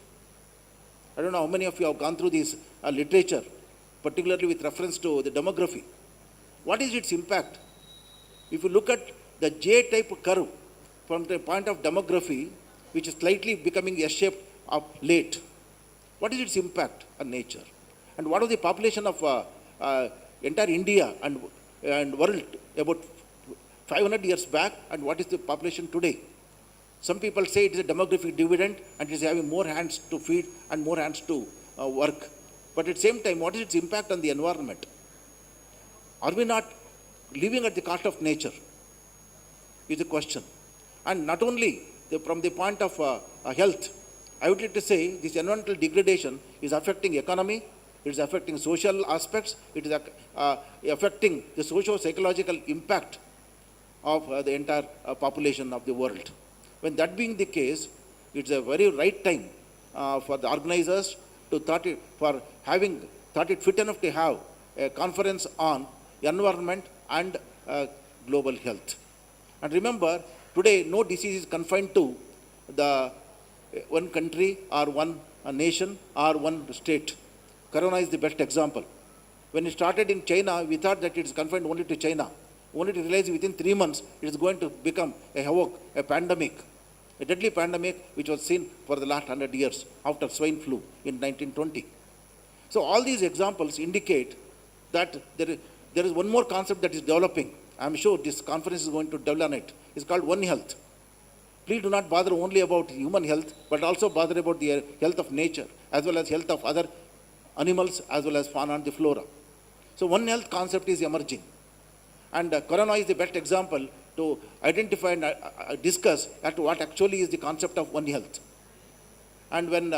I don't know how many of you have gone through this literature, particularly with reference to the demography. What is its impact? If you look at the J-type curve from the point of demography, which is slightly becoming S-shaped of late, what is its impact on nature? And what was the population of entire India and world about 500 years back, and what is the population today? Some people say it is a demographic dividend and it is having more hands to feed and more hands to work. But at the same time, what is its impact on the environment? Are we not living at the cost of nature? Is the question. And not only from the point of health, I would like to say this environmental degradation is affecting economy, it is affecting social aspects, it is affecting the socio-psychological impact of the entire population of the world. When that being the case, it's a very right time for the organizers to thought it fit enough to have a conference on environment and global health. And remember, today no disease is confined to the one country or one nation or one state. Corona is the best example. When it started in China, we thought that it is confined only to China. Only to realize within 3 months, it is going to become a havoc, a pandemic, a deadly pandemic which was seen for the last 100 years after swine flu in 1920. So all these examples indicate that there is one more concept that is developing. I am sure this conference is going to develop on it. It's called One Health. Please do not bother only about human health, but also bother about the health of nature, as well as health of other animals, as well as fauna and the flora. So One Health concept is emerging. And Corona is the best example to identify and discuss as to what actually is the concept of One Health. And when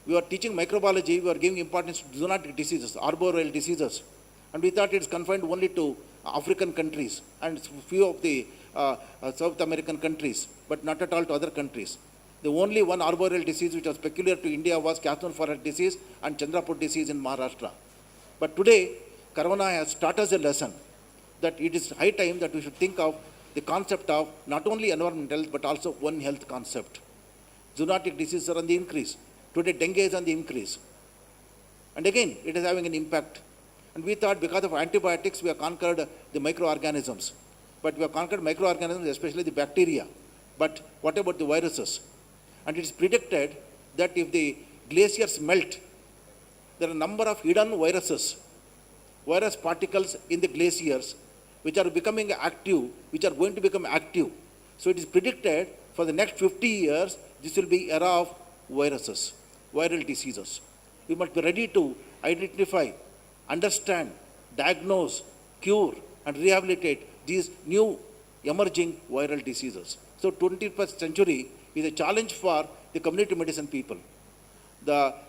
we were teaching microbiology, we were giving importance to zoonotic diseases, arboreal diseases. And we thought it's confined only to African countries and few of the South American countries, but not at all to other countries. The only one arboreal disease which was peculiar to India was Catherine forest disease and Chandrapur disease in Maharashtra. But today, Corona has taught us a lesson that it is high time that we should think of the concept of not only environmental health, but also One Health concept. Zoonotic diseases are on the increase. Today, dengue is on the increase. And again, it is having an impact. And we thought because of antibiotics, we have conquered the microorganisms. But we have conquered microorganisms, especially the bacteria. But what about the viruses? And it is predicted that if the glaciers melt, there are a number of hidden viruses, virus particles in the glaciers, which are becoming active, which are going to become active. So it is predicted for the next 50 years, this will be era of viruses, viral diseases. We must be ready to identify, understand, diagnose, cure, and rehabilitate these new emerging viral diseases. So 21st century is a challenge for the community medicine people.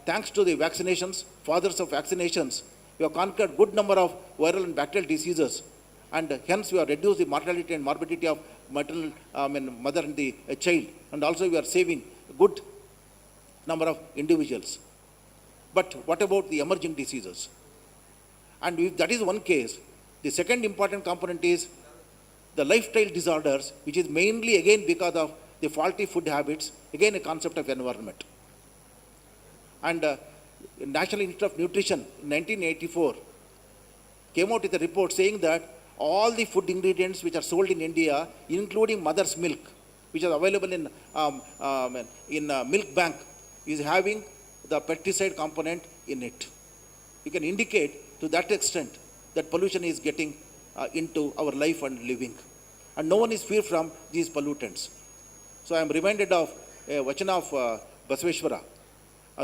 Thanks to the vaccinations, fathers of vaccinations, we have conquered good number of viral and bacterial diseases, and hence we have reduced the mortality and morbidity of mother and the child, and also we are saving a good number of individuals. But what about the emerging diseases? And if that is one case, the second important component is the lifestyle disorders, which is mainly again because of the faulty food habits, again a concept of environment. And National Institute of Nutrition in 1984 came out with a report saying that all the food ingredients which are sold in India, including mother's milk, which is available in milk bank, is having the pesticide component in it. You can indicate to that extent that pollution is getting into our life and living. And no one is free from these pollutants. So I am reminded of a vachana of Basaveshwara.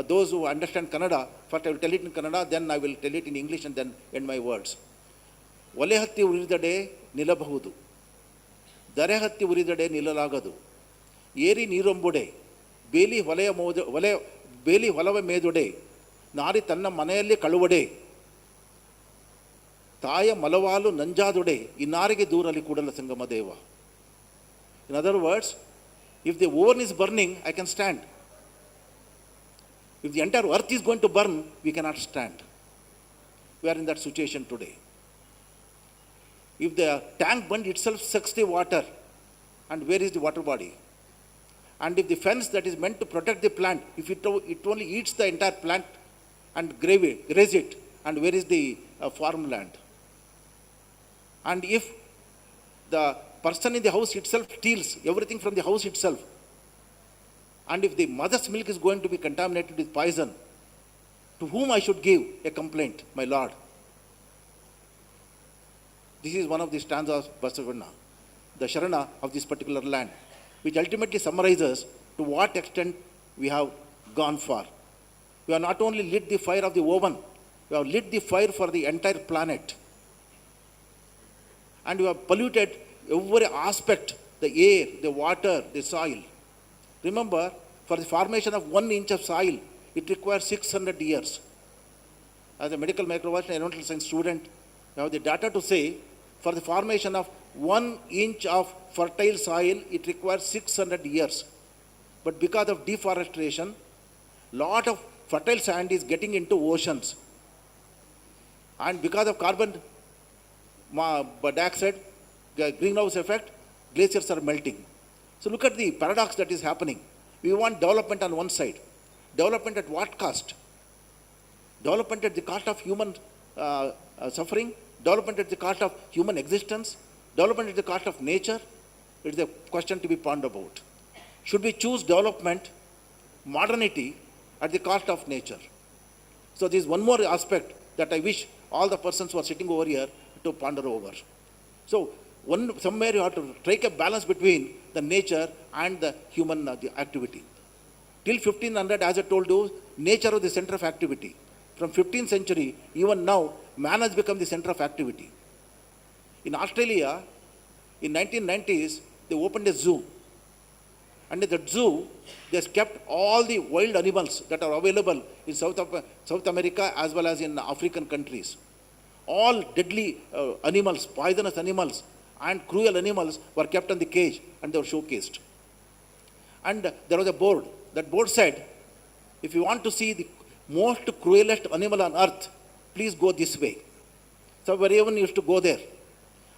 Those who understand Kannada, first I will tell it in Kannada, then I will tell it in English and then end my words. ಒಲೆ ಹತ್ತಿ ಉರಿದಡೆ ನಿಲ್ಲಬಹುದು, ದರೆ ಹತ್ತಿ ಉರಿದಡೆ ನಿಲ್ಲಲಾಗದು, ಏರಿ ನೀರೊಂಬುಡೆ, ಬೇಲಿ ಹೊಲವ ಮೇದೊಡೆ, ನಾರಿ ತನ್ನ ಮನೆಯಲ್ಲಿ ಕಳುವಡೆ, ತಾಯ ಮಲವಾಲು ನಂಜಾದೊಡೆ, ಇನ್ನಾರಿಗೆ ದೂರಲಿ Kudala Sangama Deva. In other words, if the oven is burning, I can stand. If the entire earth is going to burn, we cannot stand. We are in that situation today. If the tank bund itself sucks the water, and where is the water body? And if the fence that is meant to protect the plant, if it only eats the entire plant and graze it, and where is the farmland? And if the person in the house itself steals everything from the house itself, and if the mother's milk is going to be contaminated with poison, to whom I should give a complaint, my Lord? This is one of the stanzas of Basavana, the Sharana of this particular land, which ultimately summarizes to what extent we have gone far. We have not only lit the fire of the oven, we have lit the fire for the entire planet. And we have polluted every aspect, the air, the water, the soil. Remember, for the formation of 1 inch of soil, it requires 600 years. As a medical microbiologist and environmental science student, I have the data to say, for the formation of 1 inch of fertile soil, it requires 600 years. But because of deforestation, lot of fertile sand is getting into oceans. And because of carbon dioxide, greenhouse effect, glaciers are melting. So look at the paradox that is happening. We want development on one side. Development at what cost? Development at the cost of human suffering, development at the cost of human existence, development at the cost of nature. It is a question to be pondered about. Should we choose development, modernity, at the cost of nature? So there is one more aspect that I wish all the persons who are sitting over here to ponder over. So somewhere you have to strike a balance between the nature and the human the activity. Till 1500, as I told you, nature was the center of activity. From 15th century, even now, man has become the center of activity. In Australia, in 1990s, they opened a zoo. And in that zoo, they kept all the wild animals that are available in South America as well as in African countries. All deadly animals, poisonous animals, and cruel animals were kept in the cage and they were showcased. And there was a board. That board said, if you want to see the most cruelest animal on earth, please go this way. So everyone used to go there.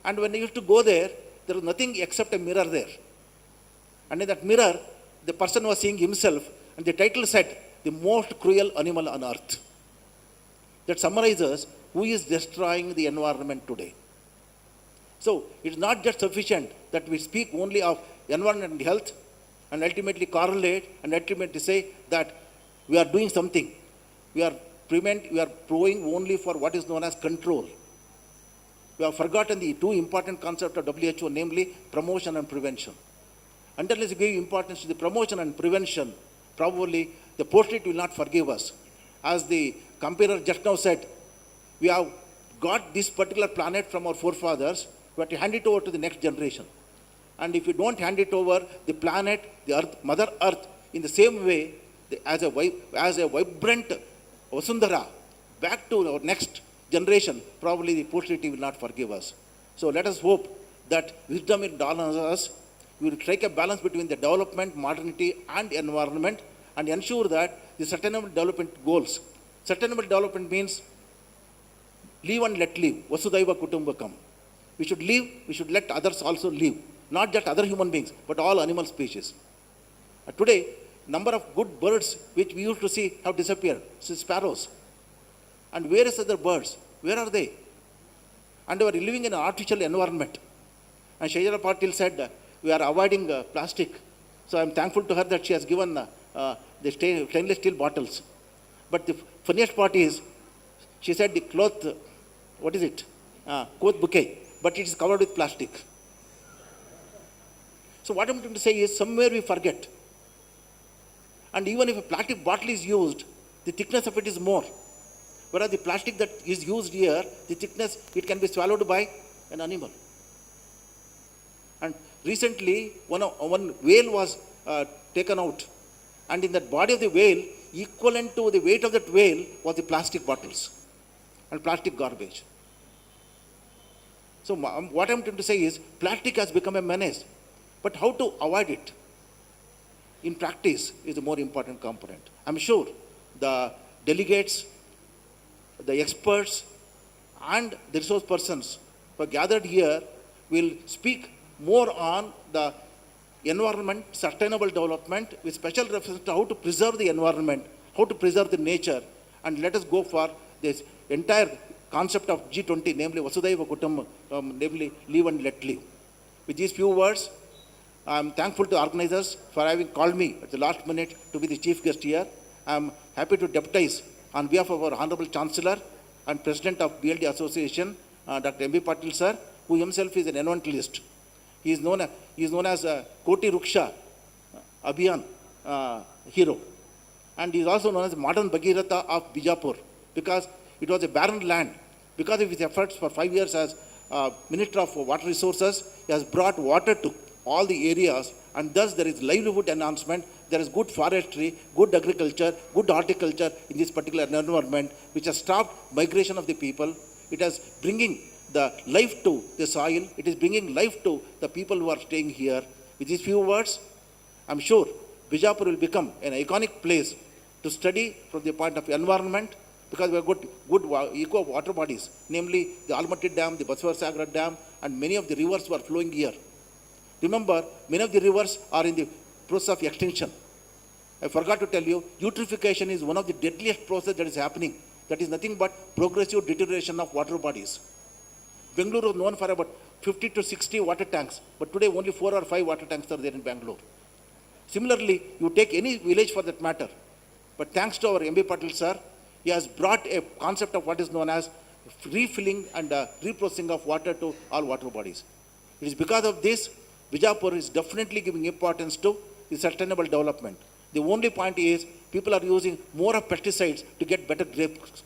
And when they used to go there, there was nothing except a mirror there. And in that mirror, the person was seeing himself, and the title said, the most cruel animal on earth. that summarizes who is destroying the environment today. So it's not just sufficient that we speak only of environment and health and ultimately correlate and ultimately say that we are doing something. We are proving only for what is known as control. We have forgotten the two important concepts of WHO, namely promotion and prevention. Until we give importance to the promotion and prevention, probably the portrait will not forgive us. As the comparer just now said, we have got this particular planet from our forefathers, we have to hand it over to the next generation. And if you don't hand it over, the planet, the earth, Mother Earth, in the same way, as a vibrant Vasundhara, back to our next generation, probably the posterity will not forgive us. So let us hope that wisdom will dawn on us. We will strike a balance between the development, modernity, and environment, and ensure that the sustainable development goals. Sustainable development means live and let live. Vasudhaiva Kutumbakam. We should live, we should let others also live. Not just other human beings, but all animal species. Today, number of good birds which we used to see have disappeared. Sparrows. And where is other birds? Where are they? And we are living in an artificial environment. And Shri Patil said, we are avoiding plastic. So I am thankful to her that she has given the stainless steel bottles. But the funniest part is, she said the cloth, what is it? Coat bouquet, but it is covered with plastic. So what I'm trying to say is, somewhere we forget. And even if a plastic bottle is used, the thickness of it is more. Whereas the plastic that is used here, the thickness, it can be swallowed by an animal. And recently, one whale was taken out. And in that body of the whale, equivalent to the weight of that whale was the plastic bottles and plastic garbage. So what I'm trying to say is, plastic has become a menace. But how to avoid it in practice is the more important component. I'm sure the delegates, the experts, and the resource persons who are gathered here will speak more on the environment, sustainable development, with special reference to how to preserve the environment, how to preserve the nature, and let us go for this entire concept of G20, namely Vasudhaiva Kutumbakam, namely live and let live. With these few words, I am thankful to organizers for having called me at the last minute to be the chief guest here. I am happy to deputize on behalf of our Honorable Chancellor and President of BLDE Association, Dr. M.B. Patil sir, who himself is an environmentalist. He is known as Koti Ruksha Abhiyan hero. And he is also known as modern Bhagirath of Vijayapura, because it was a barren land. Because of his efforts for 5 years as Minister of Water Resources, he has brought water to all the areas, and thus there is livelihood enhancement, there is good forestry, good agriculture, good horticulture in this particular environment, which has stopped migration of the people. It is bringing the life to the soil, it is bringing life to the people who are staying here. With these few words, I'm sure Vijayapura will become an iconic place to study from the point of environment, because we have got good eco water bodies, namely the Almaty Dam, the Basavasagar Dam, and many of the rivers were flowing here. Remember, many of the rivers are in the process of extinction. I forgot to tell you, eutrophication is one of the deadliest processes that is happening. That is nothing but progressive deterioration of water bodies. Bangalore is known for about 50 to 60 water tanks, but today only 4 or 5 water tanks are there in Bangalore. Similarly, you take any village for that matter, but thanks to our M.B. Patil sir, he has brought a concept of what is known as refilling and reprocessing of water to all water bodies. It is because of this, Vijayapura is definitely giving importance to the sustainable development. The only point is, people are using more of pesticides to get better grapes.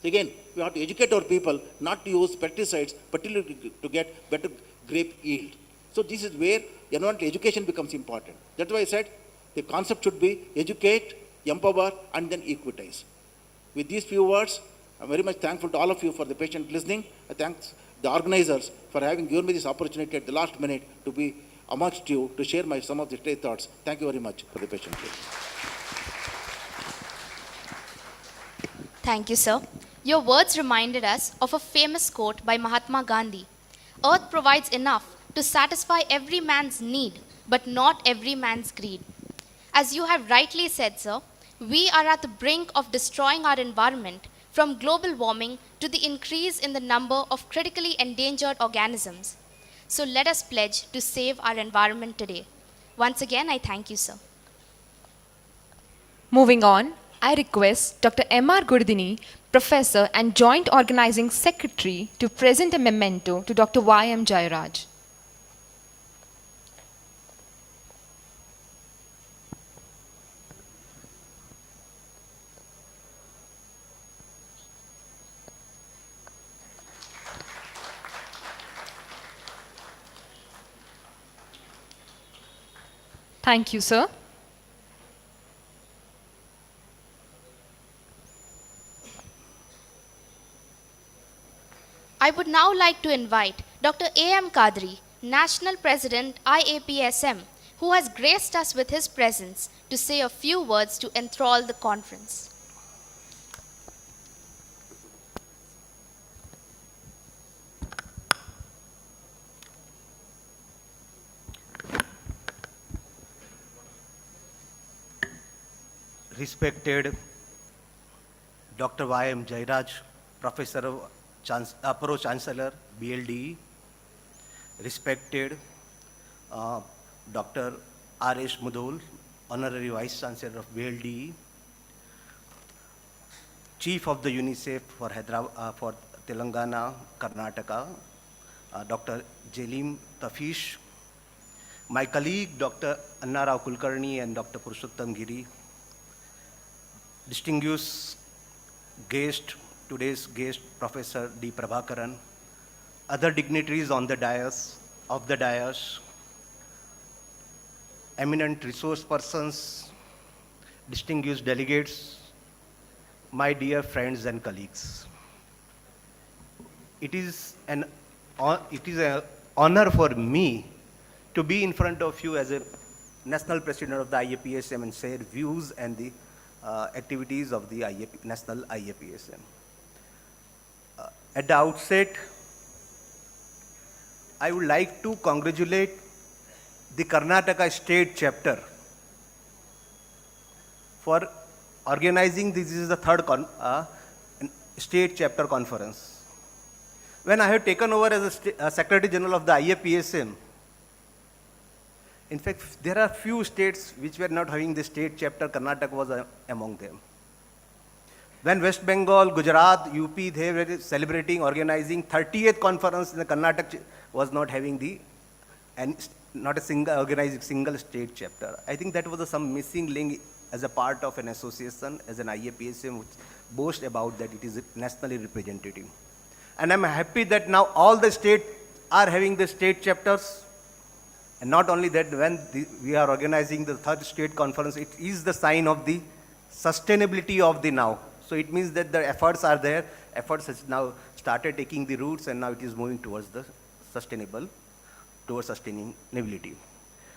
Again, we have to educate our people not to use pesticides, particularly to get better grape yield. So this is where environmental education becomes important. That's why I said the concept should be educate, empower, and then equitize. With these few words, I'm very much thankful to all of you for the patient listening. I thank the organizers for having given me this opportunity at the last minute to be amongst you to share some of the stray thoughts. Thank you very much for the patient listening. Thank you, sir. Your words reminded us of a famous quote by Mahatma Gandhi. Earth provides enough to satisfy every man's need, but not every man's greed. As you have rightly said, sir, we are at the brink of destroying our environment from global warming to the increase in the number of critically endangered organisms. So let us pledge to save our environment today. Once again, I thank you, sir. Moving on, I request Dr. M.R. Gurdini, Professor and Joint Organizing Secretary, to present a memento to Dr. Y.M. Jairaj. Thank you, sir. I would now like to invite Dr. A.M. Kadri, National President IAPSM, who has graced us with his presence to say a few words to enthrall the conference. Respected Dr. Y.M. Jairaj, Professor of Pro Chancellor, BLDE, respected Dr. R.S. Mudhol, Honorary Vice Chancellor of BLDE, Chief of the UNICEF for for Telangana, Karnataka, Dr. Jelim Tafish, my colleague Dr. Anna Rao Kulkarni and Dr. Purushottam Giri, distinguished guest, today's guest, Professor D. Prabhakaran, other dignitaries on the dais, eminent resource persons, distinguished delegates, my dear friends and colleagues. It is an honor for me to be in front of you as a National President of the IAPSM and share views and the activities of the National IAPSM. At the outset, I would like to congratulate the Karnataka State Chapter for organizing this is the third State Chapter Conference. When I had taken over as a Secretary General of the IAPSM, in fact, there are few states which were not having the state chapter. Karnataka was among them. When West Bengal, Gujarat, UP, they were celebrating, organizing 30th conference, the Karnataka was not having not a single state chapter. I think that was some missing link as a part of an association, as an IAPSM, which boasts about that it is nationally representative. And I'm happy that now all the states are having the state chapters. And not only that, when we are organizing the third state conference, it is the sign of the sustainability of the now. So it means that the efforts are there. Efforts has now started taking the roots, and now it is moving towards the sustainability.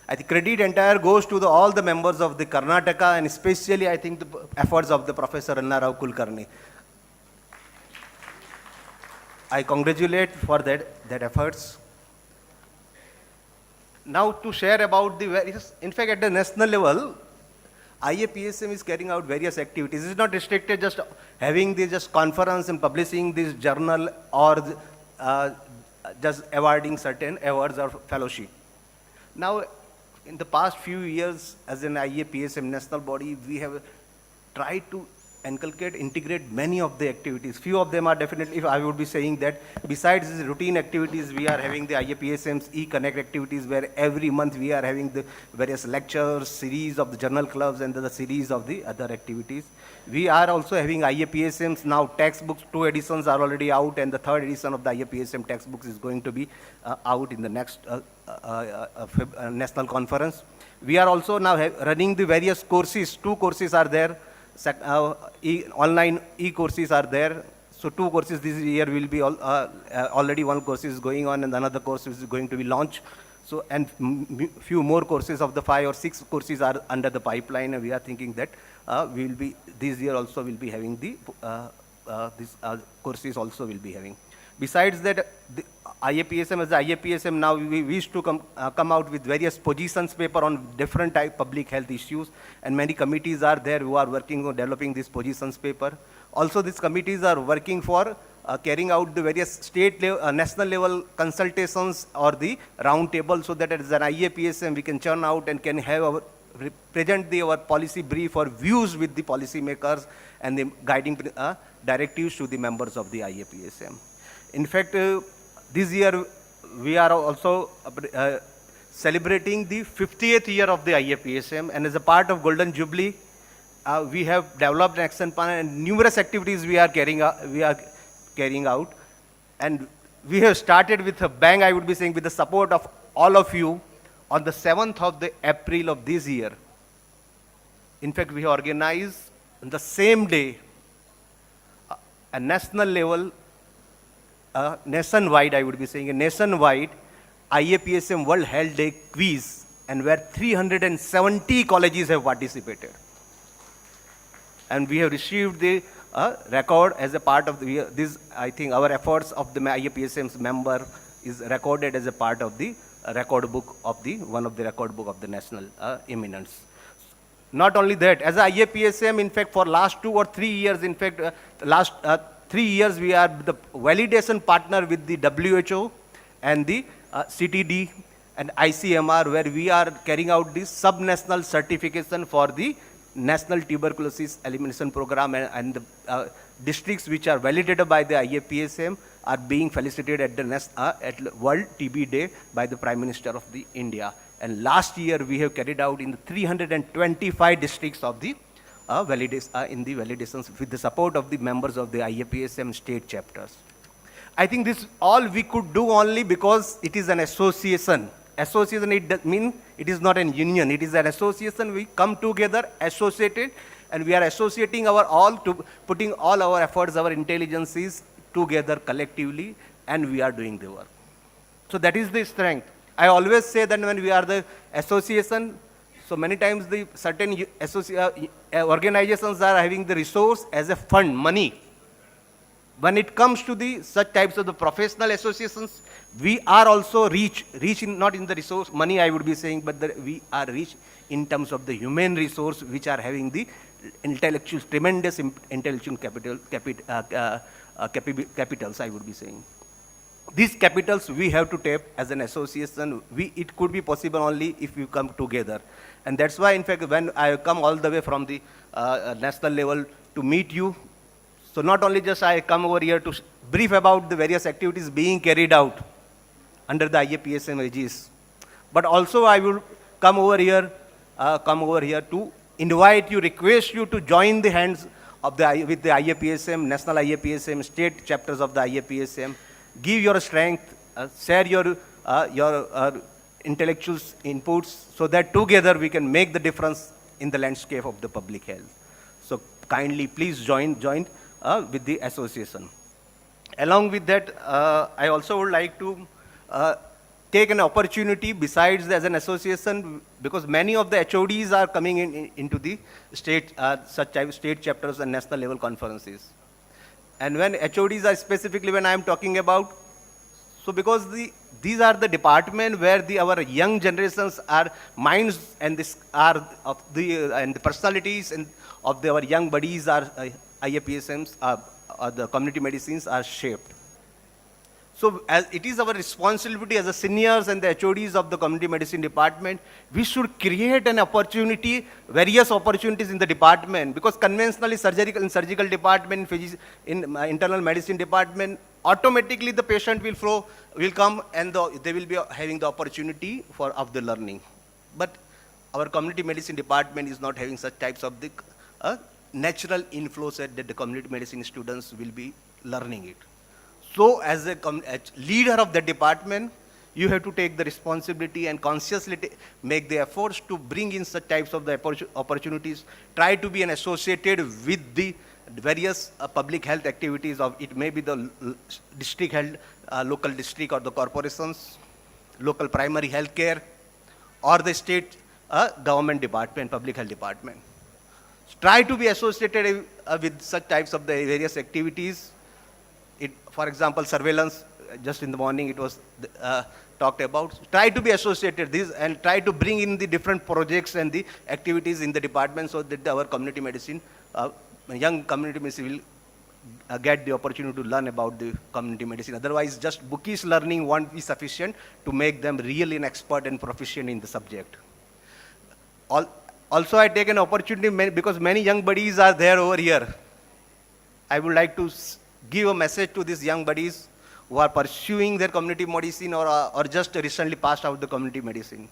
I think credit entire goes to all the members of the Karnataka, and especially I think the efforts of the Professor Anna Rao Kulkarni. I congratulate for that efforts. Now to share about the various, in fact at the national level, IAPSM is carrying out various activities. It is not restricted just having the just conference and publishing this journal or just awarding certain awards or fellowship. Now, in the past few years as an IAPSM national body, we have tried to integrate many of the activities. Few of them are definitely, if I would be saying that, besides these routine activities, we are having the IAPSM's e-Connect activities, where every month we are having the various lectures, series of the journal clubs, and the series of the other activities. We are also having IAPSM's now textbooks. 2 editions are already out, and the 3rd edition of the IAPSM textbooks is going to be out in the next national conference. We are also now running the various courses. 2 courses are there. Online e-courses are there. So 2 courses this year will be already 1 course is going on, and another course is going to be launched. So, and few more courses of the 5 or 6 courses are under the pipeline, and we are thinking that we will be, this year also will be having these courses also will be having. Besides that, the IAPSM as the IAPSM now we wish to come out with various positions paper on different type public health issues, and many committees are there who are working on developing this positions paper. Also, these committees are working for carrying out the various national level consultations or the round table, so that as an IAPSM we can churn out and can have present our policy brief or views with the policy makers and the guiding directives to the members of the IAPSM. In fact, this year we are also celebrating the 50th year of the IAPSM, and as a part of Golden Jubilee, we have developed an action plan and numerous activities we are carrying out. And we have started with a bang, I would be saying, with the support of all of you on the 7th of the April of this year. In fact, we organized on the same day a national level, nationwide, I would be saying, a nationwide IAPSM World Health Day quiz, and where 370 colleges have participated. And we have received the record as a part of this. I think our efforts of the IAPSM's member is recorded as a part of the record book of one of the record book of the national eminence. Not only that, as a IAPSM, in fact, for last 2 or 3 years, in fact, last 3 years, we are the validation partner with the WHO and the CTD and ICMR, where we are carrying out this sub-national certification for the National Tuberculosis Elimination Program, and the districts which are validated by the IAPSM are being felicitated at the at World TB Day by the Prime Minister of the India. And last year we have carried out in the 325 districts of the in the validations with the support of the members of the IAPSM state chapters. I think this all we could do only because it is an association. Association, it does mean it is not an union. It is an association. We come together, associated, and we are associating putting all our efforts, our intelligences together collectively, and we are doing the work. So that is the strength. I always say that when we are the association, so many times the certain organizations are having the resource as a fund, money. When it comes to such types of the professional associations, we are also rich not in the resource, money I would be saying, but we are rich in terms of the human resource, which are having the tremendous intellectual capitals, I would be saying. These capitals we have to tap as an association. It could be possible only if we come together. And that's why, in fact, when I come all the way from the national level to meet you, so not only just I come over here to brief about the various activities being carried out under the IAPSM aegis, but also I will come over here to invite you, request you to join the hands of with the IAPSM, national IAPSM, state chapters of the IAPSM. Give your strength, share your intellectual inputs, so that together we can make the difference in the landscape of the public health. So kindly, please join with the association. Along with that, I also would like to take an opportunity besides as an association, because many of the HODs are coming into the state, state chapters and national level conferences. And when HODs are specifically when I am talking about, so because these are the department where our young generations are minds and and the personalities and of our young buddies are IAPSMs, the community medicines are shaped. So as it is our responsibility as the seniors and the HODs of the community medicine department, we should create an opportunity, various opportunities in the department, because conventionally in surgical department, in internal medicine department, automatically the patient will come and they will be having the opportunity of the learning. But our community medicine department is not having such types of the natural inflow set that the community medicine students will be learning it. So as a leader of the department, you have to take the responsibility and consciously make the efforts to bring in such types of the opportunities. Try to be associated with the various public health activities of it may be the district health, local district or the corporations, local primary health care, or the state government department, public health department. Try to be associated with such types of the various activities. For example, surveillance, just in the morning it was talked about. Try to be associated this and try to bring in the different projects and the activities in the department, so that our community medicine, young community medicine will get the opportunity to learn about the community medicine. Otherwise, just bookish learning won't be sufficient to make them really an expert and proficient in the subject. Also, I take an opportunity because many young buddies are there over here. I would like to give a message to these young buddies who are pursuing their community medicine or just recently passed out the community medicine.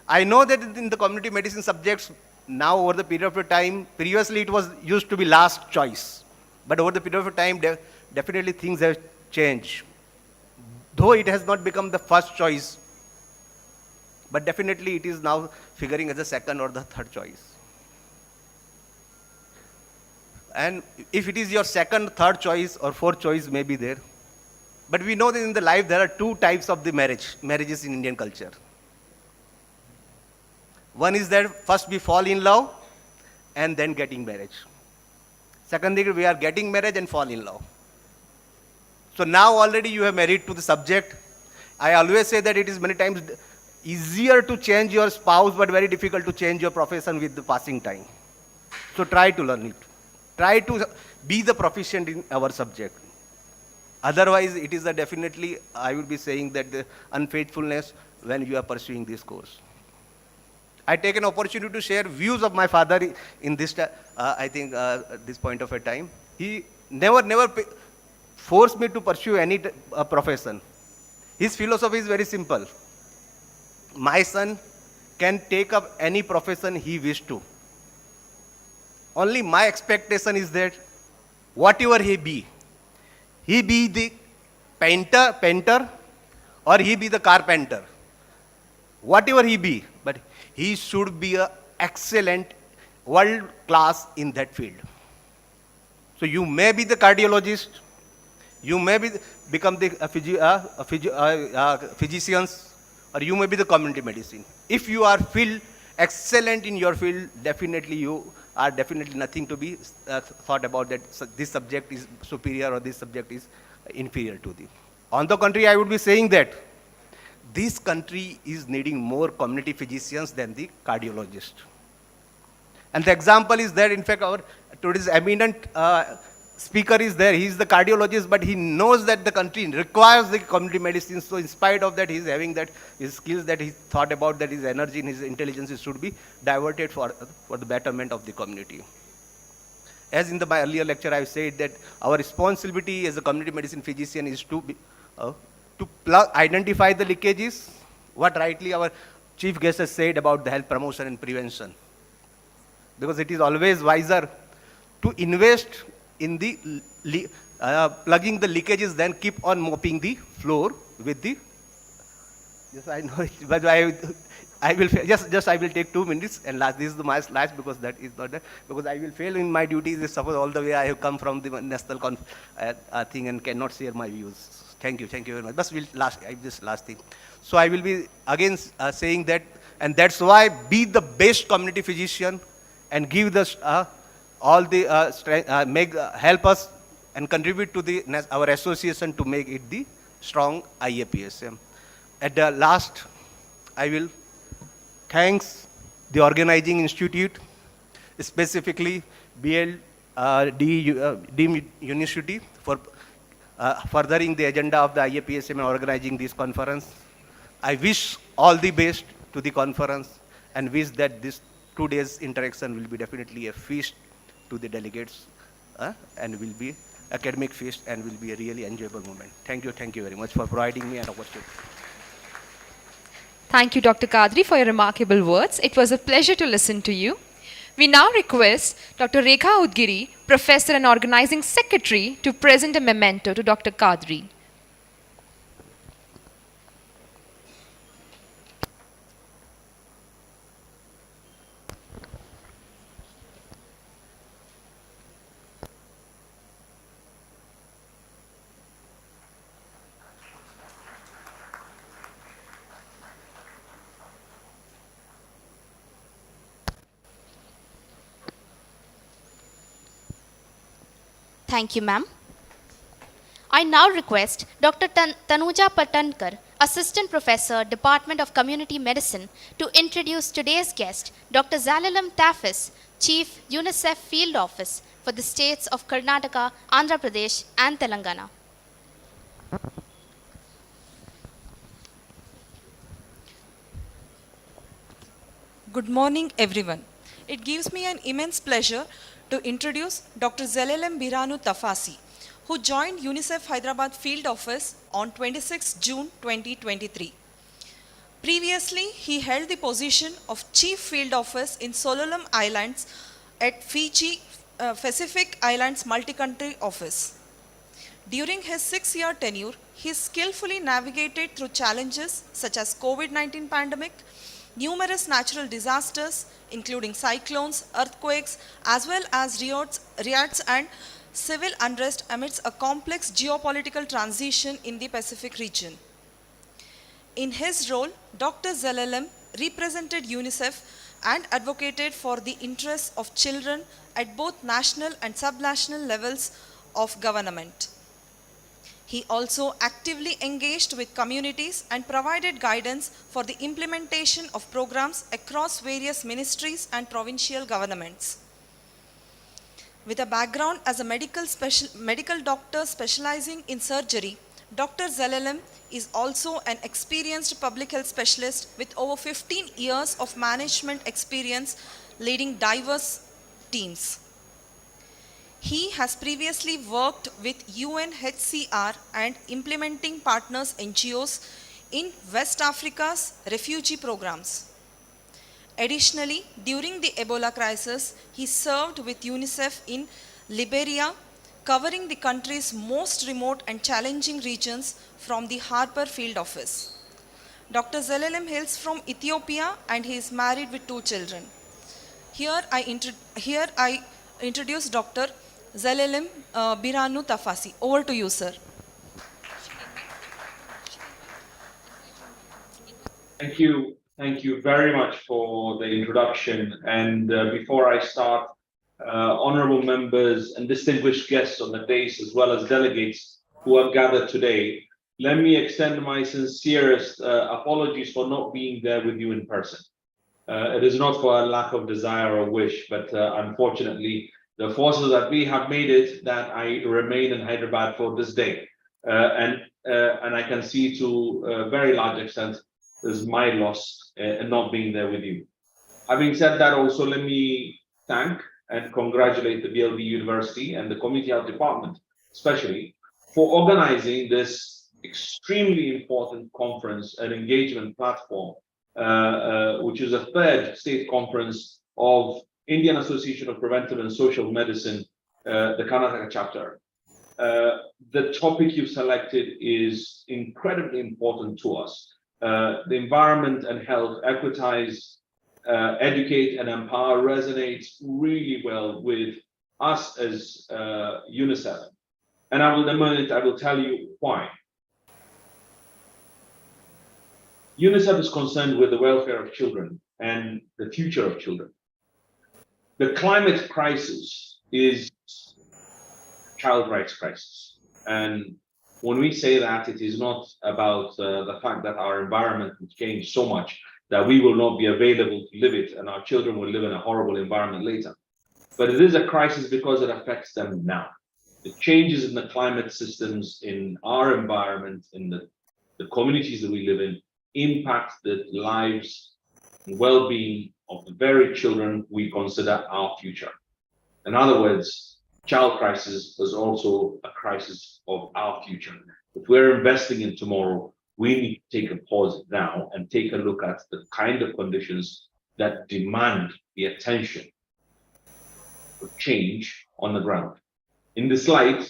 I know that in the community medicine subjects, now over the period of time, previously it was used to be last choice. But over the period of time, definitely things have changed. Though it has not become the first choice, but definitely it is now figuring as the second or the third choice. And if it is your second, third choice or fourth choice may be there. But we know that in the life there are two types of the marriages in Indian culture. One is that first we fall in love and then getting marriage. Second thing, we are getting married and fall in love. So now already you have married to the subject. I always say that it is many times easier to change your spouse but very difficult to change your profession with the passing time. So try to learn it. Try to be the proficient in our subject. Otherwise, it is definitely, I will be saying that the unfaithfulness when you are pursuing this course. I take an opportunity to share views of my father in this, this point of a time. He never forced me to pursue any profession. His philosophy is very simple. My son can take up any profession he wishes to. Only my expectation is that whatever he be the painter or he be the carpenter. Whatever he be, but he should be an excellent, world class in that field. So you may be the cardiologist, you may become the physicians, or you may be the community medicine. If you are excellent in your field, definitely you are definitely nothing to be thought about that this subject is superior or this subject is inferior to the. On the contrary, I would be saying that this country is needing more community physicians than the cardiologist. And the example is there, in fact, our today's eminent speaker is there. He is the cardiologist, but he knows that the country requires the community medicine. So in spite of that, he is having that, his skills that he thought about, that his energy and his intelligence should be diverted for the betterment of the community. As in my earlier lecture, I said that our responsibility as a community medicine physician is to identify the leakages, what rightly our chief guest has said about the health promotion and prevention. Because it is always wiser to invest in the plugging the leakages than keep on mopping the floor with the. Yes, I know it, but I will just I will take 2 minutes and last. This is my last because that is not that because I will fail in my duties. Suppose all the way I have come from the national thing and cannot share my views. Thank you very much. But this last thing. So I will be again saying that, and that's why be the best community physician and give the all the strength, help us and contribute to our association to make it the strong IAPSM. At the last, I will thanks the organizing institute, specifically BLDE University for furthering the agenda of the IAPSM and organizing this conference. I wish all the best to the conference and wish that this 2 days interaction will be definitely a feast to the delegates and will be academic feast and will be a really enjoyable moment. Thank you very much for providing me an opportunity. Thank you, Dr. Kadri, for your remarkable words. It was a pleasure to listen to you. We now request Dr. Rekha Udgiri, Professor and Organizing Secretary, to present a memento to Dr. Kadri. Thank you, ma'am. I now request Dr. Tanuja Patankar, Assistant Professor, Department of Community Medicine, to introduce today's guest, Dr. Zalalam Tafis, Chief UNICEF Field Office, for the states of Karnataka, Andhra Pradesh, and Telangana. Good morning, everyone. It gives me an immense pleasure to introduce Dr. Zelalem Biranu Tafasi, who joined UNICEF Hyderabad Field Office on 26 June 2023. Previously, he held the position of Chief Field Office in Sololem Islands at Fiji Pacific Islands Multi-Country Office. During his 6-year tenure, he skillfully navigated through challenges such as COVID-19 pandemic, numerous natural disasters, including cyclones, earthquakes, as well as riots and civil unrest amidst a complex geopolitical transition in the Pacific region. In his role, Dr. Zelalem represented UNICEF and advocated for the interests of children at both national and subnational levels of government. He also actively engaged with communities and provided guidance for the implementation of programs across various ministries and provincial governments. With a background as a medical doctor specializing in surgery, Dr. Zelalem is also an experienced public health specialist with over 15 years of management experience leading diverse teams. He has previously worked with UNHCR and implementing partners NGOs in West Africa's refugee programs. Additionally, during the Ebola crisis, he served with UNICEF in Liberia, covering the country's most remote and challenging regions from the Harper Field Office. Dr. Zelalem hails from Ethiopia and he is married with 2 children. Here I introduce Dr. Zelalem Biranu Tafasi. Over to you, sir. Thank you. Thank you very much for the introduction. And before I start, honorable members and distinguished guests on the dais, as well as delegates who have gathered today, let me extend my sincerest apologies for not being there with you in person. It is not for a lack of desire or wish, but unfortunately, the forces that we have made it that I remain in Hyderabad for this day. And I can see to a very large extent is my loss in not being there with you. Having said that, also let me thank and congratulate the BLDE University and the Community Health Department, especially for organizing this extremely important conference and engagement platform, which is a 3rd state conference of Indian Association of Preventive and Social Medicine, the Karnataka chapter. The topic you selected is incredibly important to us. The environment and health, equitize, educate and empower resonates really well with us as UNICEF. And in a minute, I will tell you why. UNICEF is concerned with the welfare of children and the future of children. The climate crisis is a child rights crisis. And when we say that, it is not about the fact that our environment will change so much that we will not be available to live it and our children will live in a horrible environment later. But it is a crisis because it affects them now. The changes in the climate systems in our environment, in the communities that we live in, impact the lives and well-being of the very children we consider our future. In other words, child crisis is also a crisis of our future. If we're investing in tomorrow, we need to take a pause now and take a look at the kind of conditions that demand the attention of change on the ground. In this light,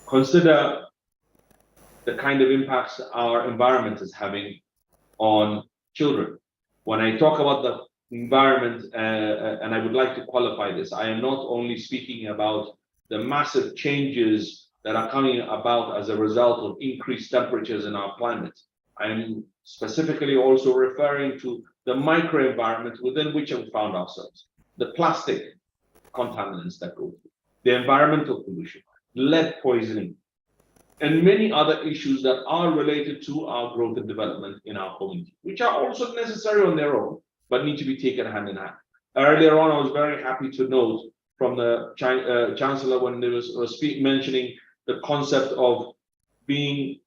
consider the kind of impacts our environment is having on children. When I talk about the environment, and I would like to qualify this, I am not only speaking about the massive changes that are coming about as a result of increased temperatures in our planet. I'm specifically also referring to the microenvironment within which we found ourselves, the plastic contaminants that go through, the environmental pollution, lead poisoning, and many other issues that are related to our growth and development in our community, which are also necessary on their own, but need to be taken hand in hand. Earlier on, I was very happy to note from the Chancellor when they was mentioning the concept of being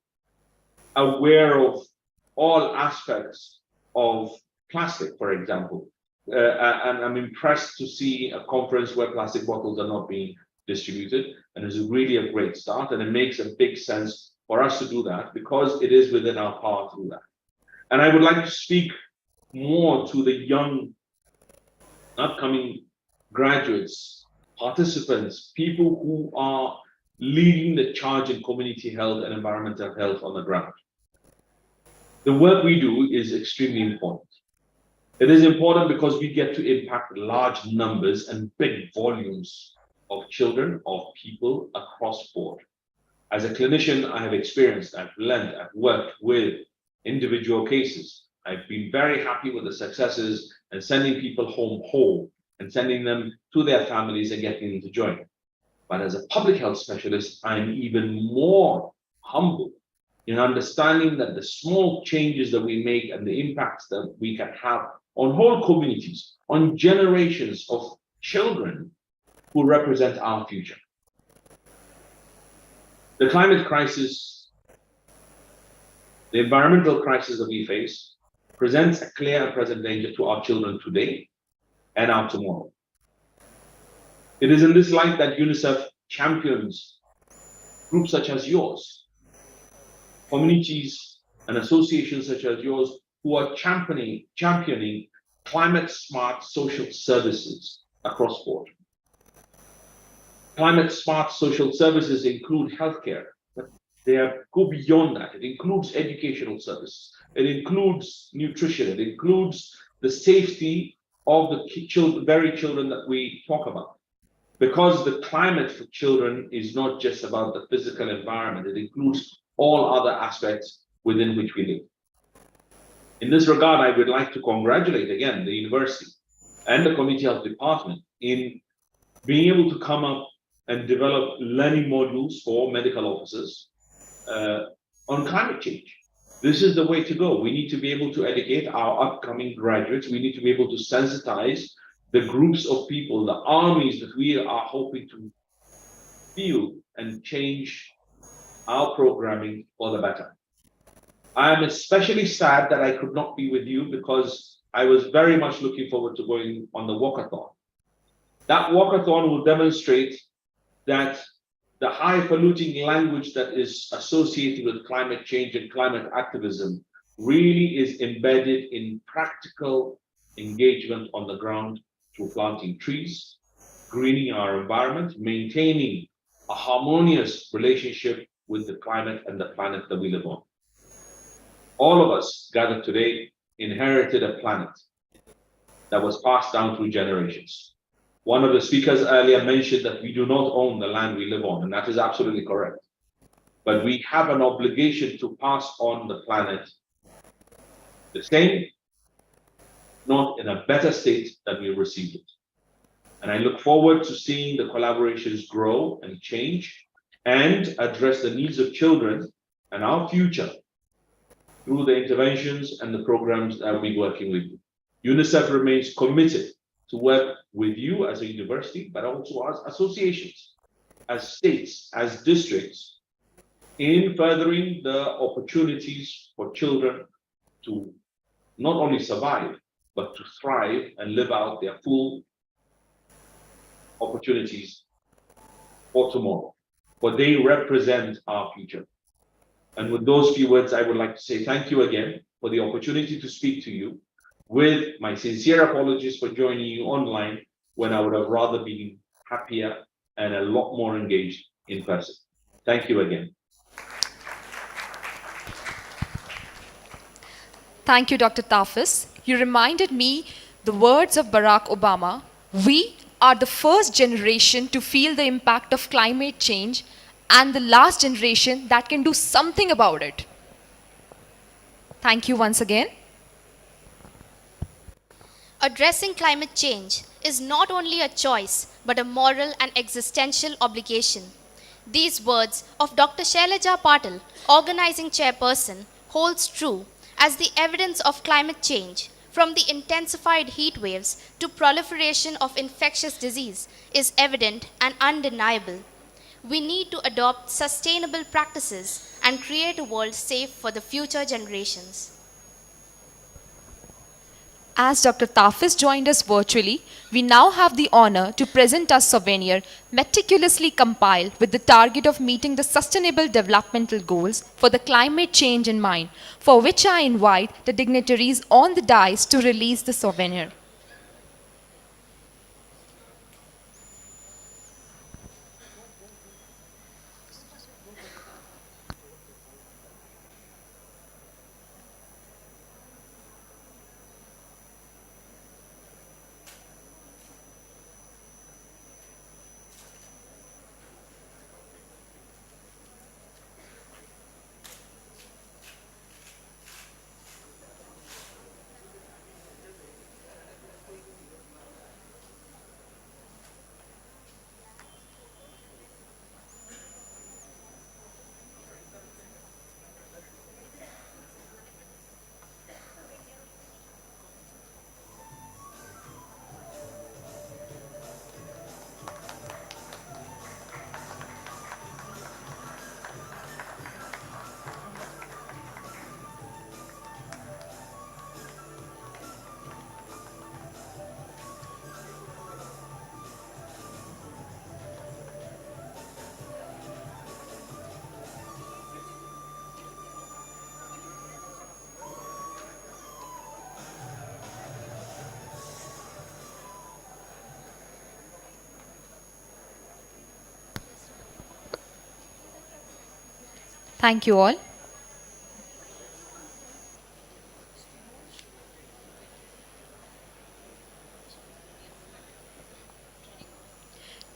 aware of all aspects of plastic, for example. And I'm impressed to see a conference where plastic bottles are not being distributed, and it's really a great start, and it makes a big sense for us to do that because it is within our power to do that. And I would like to speak more to the young upcoming graduates, participants, people who are leading the charge in community health and environmental health on the ground. The work we do is extremely important. It is important because we get to impact large numbers and big volumes of children, of people across board. As a clinician, I have experienced, I've learned, I've worked with individual cases. I've been very happy with the successes and sending people home whole and sending them to their families and getting them to join. But as a public health specialist, I'm even more humble in understanding that the small changes that we make and the impacts that we can have on whole communities, on generations of children who represent our future. The climate crisis, the environmental crisis that we face, presents a clear and present danger to our children today and our tomorrow. It is in this light that UNICEF champions groups such as yours, communities and associations such as yours who are championing climate smart social services across board. Climate smart social services include healthcare, but they go beyond that. It includes educational services. It includes nutrition. It includes the safety of the very children that we talk about. Because the climate for children is not just about the physical environment, it includes all other aspects within which we live. In this regard, I would like to congratulate again the university and the community health department in being able to come up and develop learning modules for medical officers on climate change. This is the way to go. We need to be able to educate our upcoming graduates. We need to be able to sensitize the groups of people, the armies that we are hoping to feel and change our programming for the better. I am especially sad that I could not be with you because I was very much looking forward to going on the walkathon. That walkathon will demonstrate that the highfalutin language that is associated with climate change and climate activism really is embedded in practical engagement on the ground through planting trees, greening our environment, maintaining a harmonious relationship with the climate and the planet that we live on. All of us gathered today inherited a planet that was passed down through generations. One of the speakers earlier mentioned that we do not own the land we live on, and that is absolutely correct. But we have an obligation to pass on the planet the same, not in a better state than we received it. And I look forward to seeing the collaborations grow and change and address the needs of children and our future through the interventions and the programs that we'll be working with you. UNICEF remains committed to work with you as a university, but also as associations, as states, as districts, in furthering the opportunities for children to not only survive, but to thrive and live out their full opportunities for tomorrow, for they represent our future. And with those few words, I would like to say thank you again for the opportunity to speak to you, with my sincere apologies for joining you online when I would have rather been happier and a lot more engaged in person. Thank you again. Thank you, Dr. Tafis. You reminded me the words of Barack Obama. We are the first generation to feel the impact of climate change and the last generation that can do something about it. Thank you once again. Addressing climate change is not only a choice, but a moral and existential obligation. These words of Dr. Shailaja Patil, organizing chairperson, holds true as the evidence of climate change from the intensified heat waves to proliferation of infectious disease is evident and undeniable. We need to adopt sustainable practices and create a world safe for the future generations. As Dr. Tafis joined us virtually, we now have the honor to present our souvenir meticulously compiled with the target of meeting the Sustainable Developmental Goals for the climate change in mind, for which I invite the dignitaries on the dais to release the souvenir. Thank you all.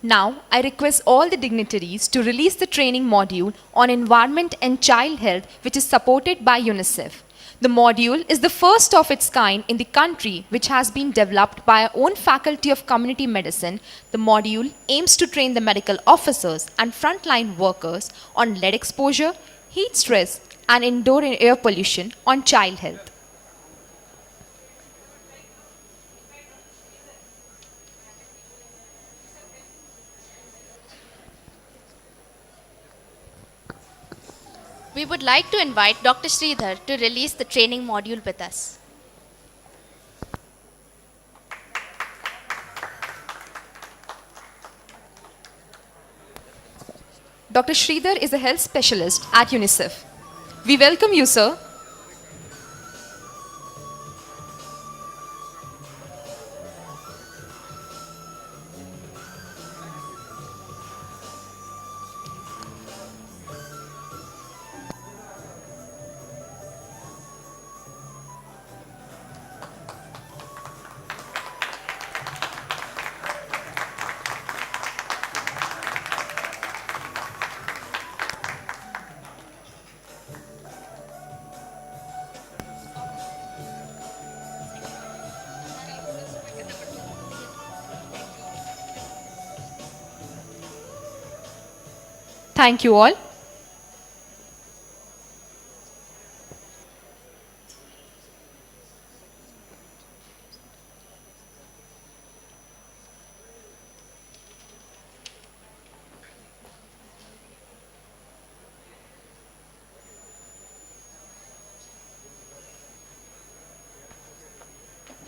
Now, I request all the dignitaries to release the training module on environment and child health, which is supported by UNICEF. The module is the first of its kind in the country, which has been developed by our own Faculty of Community Medicine. The module aims to train the medical officers and frontline workers on lead exposure, heat stress, and indoor air pollution on child health. We would like to invite Dr. Sridhar to release the training module with us. Dr. Sridhar is a health specialist at UNICEF. We welcome you, sir. Thank you all.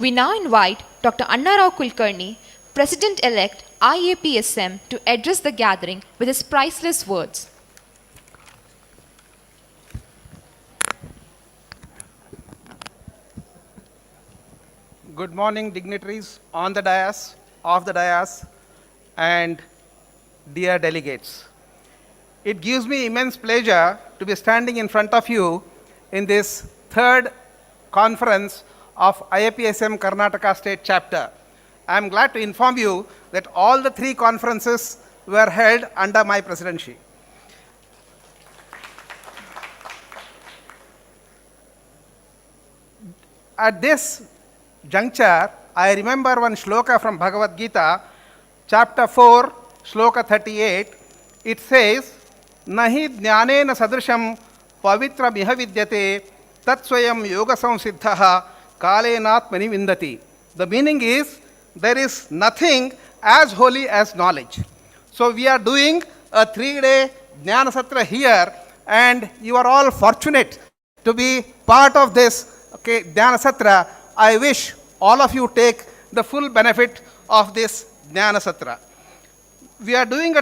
We now invite Dr. Anna Rao Kulkarni, President-elect IAPSM, to address the gathering with his priceless words. Good morning, dignitaries on the dais, off the dais, and dear delegates. It gives me immense pleasure to be standing in front of you in this third conference of IAPSM Karnataka State Chapter. I am glad to inform you that all the three conferences were held under my presidency. At this juncture, I remember one shloka from Bhagavad Gita, chapter 4, shloka 38. It says, Nahi jnanena sadrisham pavitra miha vidyate tat swayam yoga samsiddhaha kalenatmani vindati. The meaning is there is nothing as holy as knowledge. So we are doing a 3-day Jnana Satra here, and you are all fortunate to be part of this Jnana Satra. I wish all of you take the full benefit of this Jnana Satra. We are doing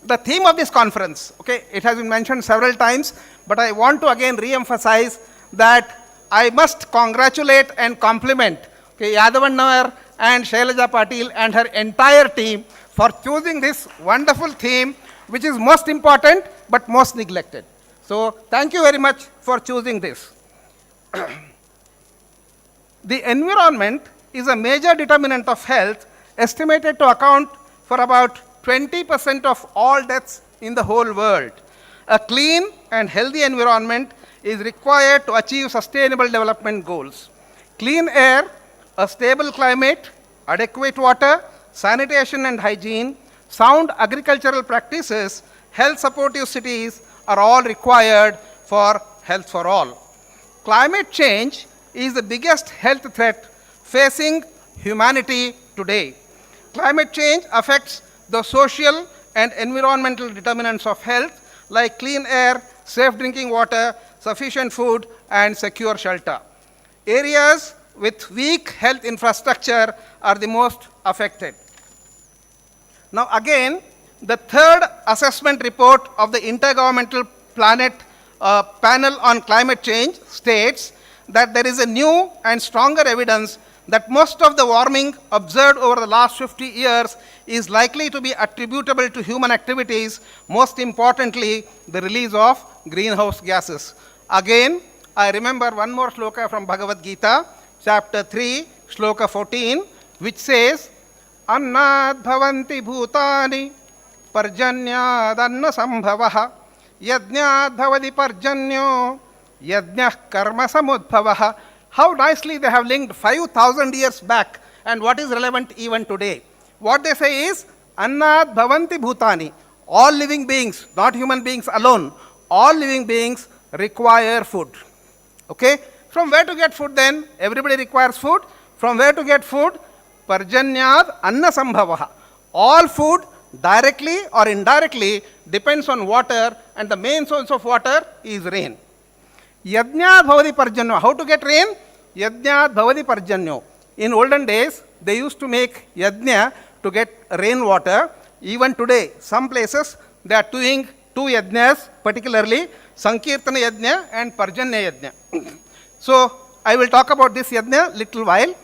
the theme of this conference, it has been mentioned several times, but I want to again re-emphasize that I must congratulate and compliment Yadavan and Shailaja Patil and her entire team for choosing this wonderful theme, which is most important but most neglected. So thank you very much for choosing this. The environment is a major determinant of health, estimated to account for about 20% of all deaths in the whole world. A clean and healthy environment is required to achieve sustainable development goals. Clean air, a stable climate, adequate water, sanitation and hygiene, sound agricultural practices, health supportive cities are all required for health for all. Climate change is the biggest health threat facing humanity today. Climate change affects the social and environmental determinants of health like clean air, safe drinking water, sufficient food, and secure shelter. Areas with weak health infrastructure are the most affected. Now again, the third assessment report of the Intergovernmental Panel on Climate Change states that there is a new and stronger evidence that most of the warming observed over the last 50 years is likely to be attributable to human activities, most importantly, the release of greenhouse gases. Again, I remember one more shloka from Bhagavad Gita, chapter 3, shloka 14, which says, Annad bhavanti bhutani parjanyad anna sambhavaha yajnad bhavati parjanyo yajnah karma samudbhavaha. How nicely they have linked 5,000 years back and what is relevant even today. What they say is, Annad bhavanti bhutani. All living beings, not human beings alone, all living beings require food. Okay? From where to get food then? Everybody requires food. From where to get food? Parjanyad anna sambhavaha. All food, directly or indirectly, depends on water, and the main source of water is rain. Yajnad bhavati parjanyo. How to get rain? Yajnad bhavati parjanyo. In olden days, they used to make yajna to get rainwater. Even today, some places, they are doing two yajnas, particularly Sankirtana yajna and Parjanya yajna. So, I will talk about this yajna little while.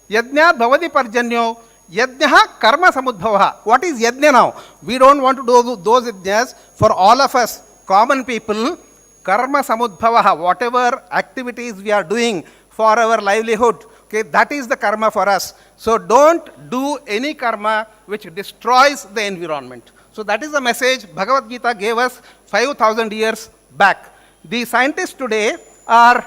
Yajna bhavati parjanyo, yajna karma samudbhavaha. What is yajna now? We don't want to do those yajnas. For all of us, common people, karma samudbhavaha, whatever activities we are doing for our livelihood, that is the karma for us. So don't do any karma which destroys the environment. So that is the message Bhagavad Gita gave us 5,000 years back. The scientists today are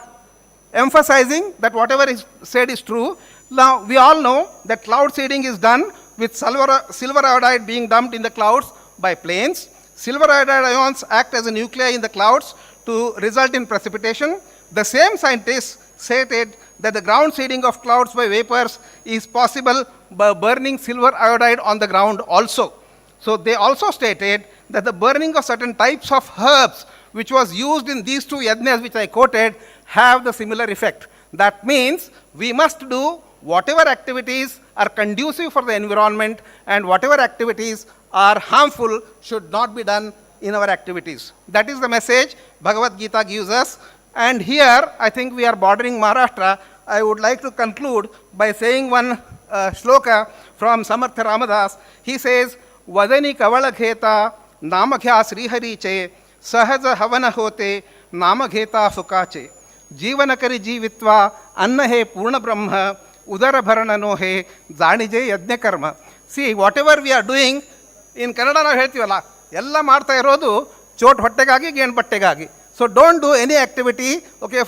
emphasizing that whatever is said is true. Now we all know that cloud seeding is done with silver iodide being dumped in the clouds by planes. Silver iodide ions act as a nuclei in the clouds to result in precipitation. The same scientists stated that the ground seeding of clouds by vapors is possible by burning silver iodide on the ground also. So they also stated that the burning of certain types of herbs which was used in these two yajnas which I quoted have the similar effect. That means we must do whatever activities are conducive for the environment, and whatever activities are harmful should not be done in our activities. That is the message Bhagavad Gita gives us. And here, I think we are bordering Maharashtra. I would like to conclude by saying one shloka from Samartha Ramadas. He says, Vadani kavala kheta namakhya srihariche sahaja havana hote namagheta fukache jivana kari jivitva anna he purna brahma udara bharana no he janije yajna karma. See, whatever we are doing, in Kannada ನಾವು ಹೇಳ್ತೀವಲ್ಲ, ಎಲ್ಲ ಮಾಡ್ತಾ ಇರೋದು ಚೋಟ್ ಹೊಟ್ಟೆಗಾಗಿ ಗೇಣು ಬಟ್ಟೆಗಾಗಿ. So don't do any activity,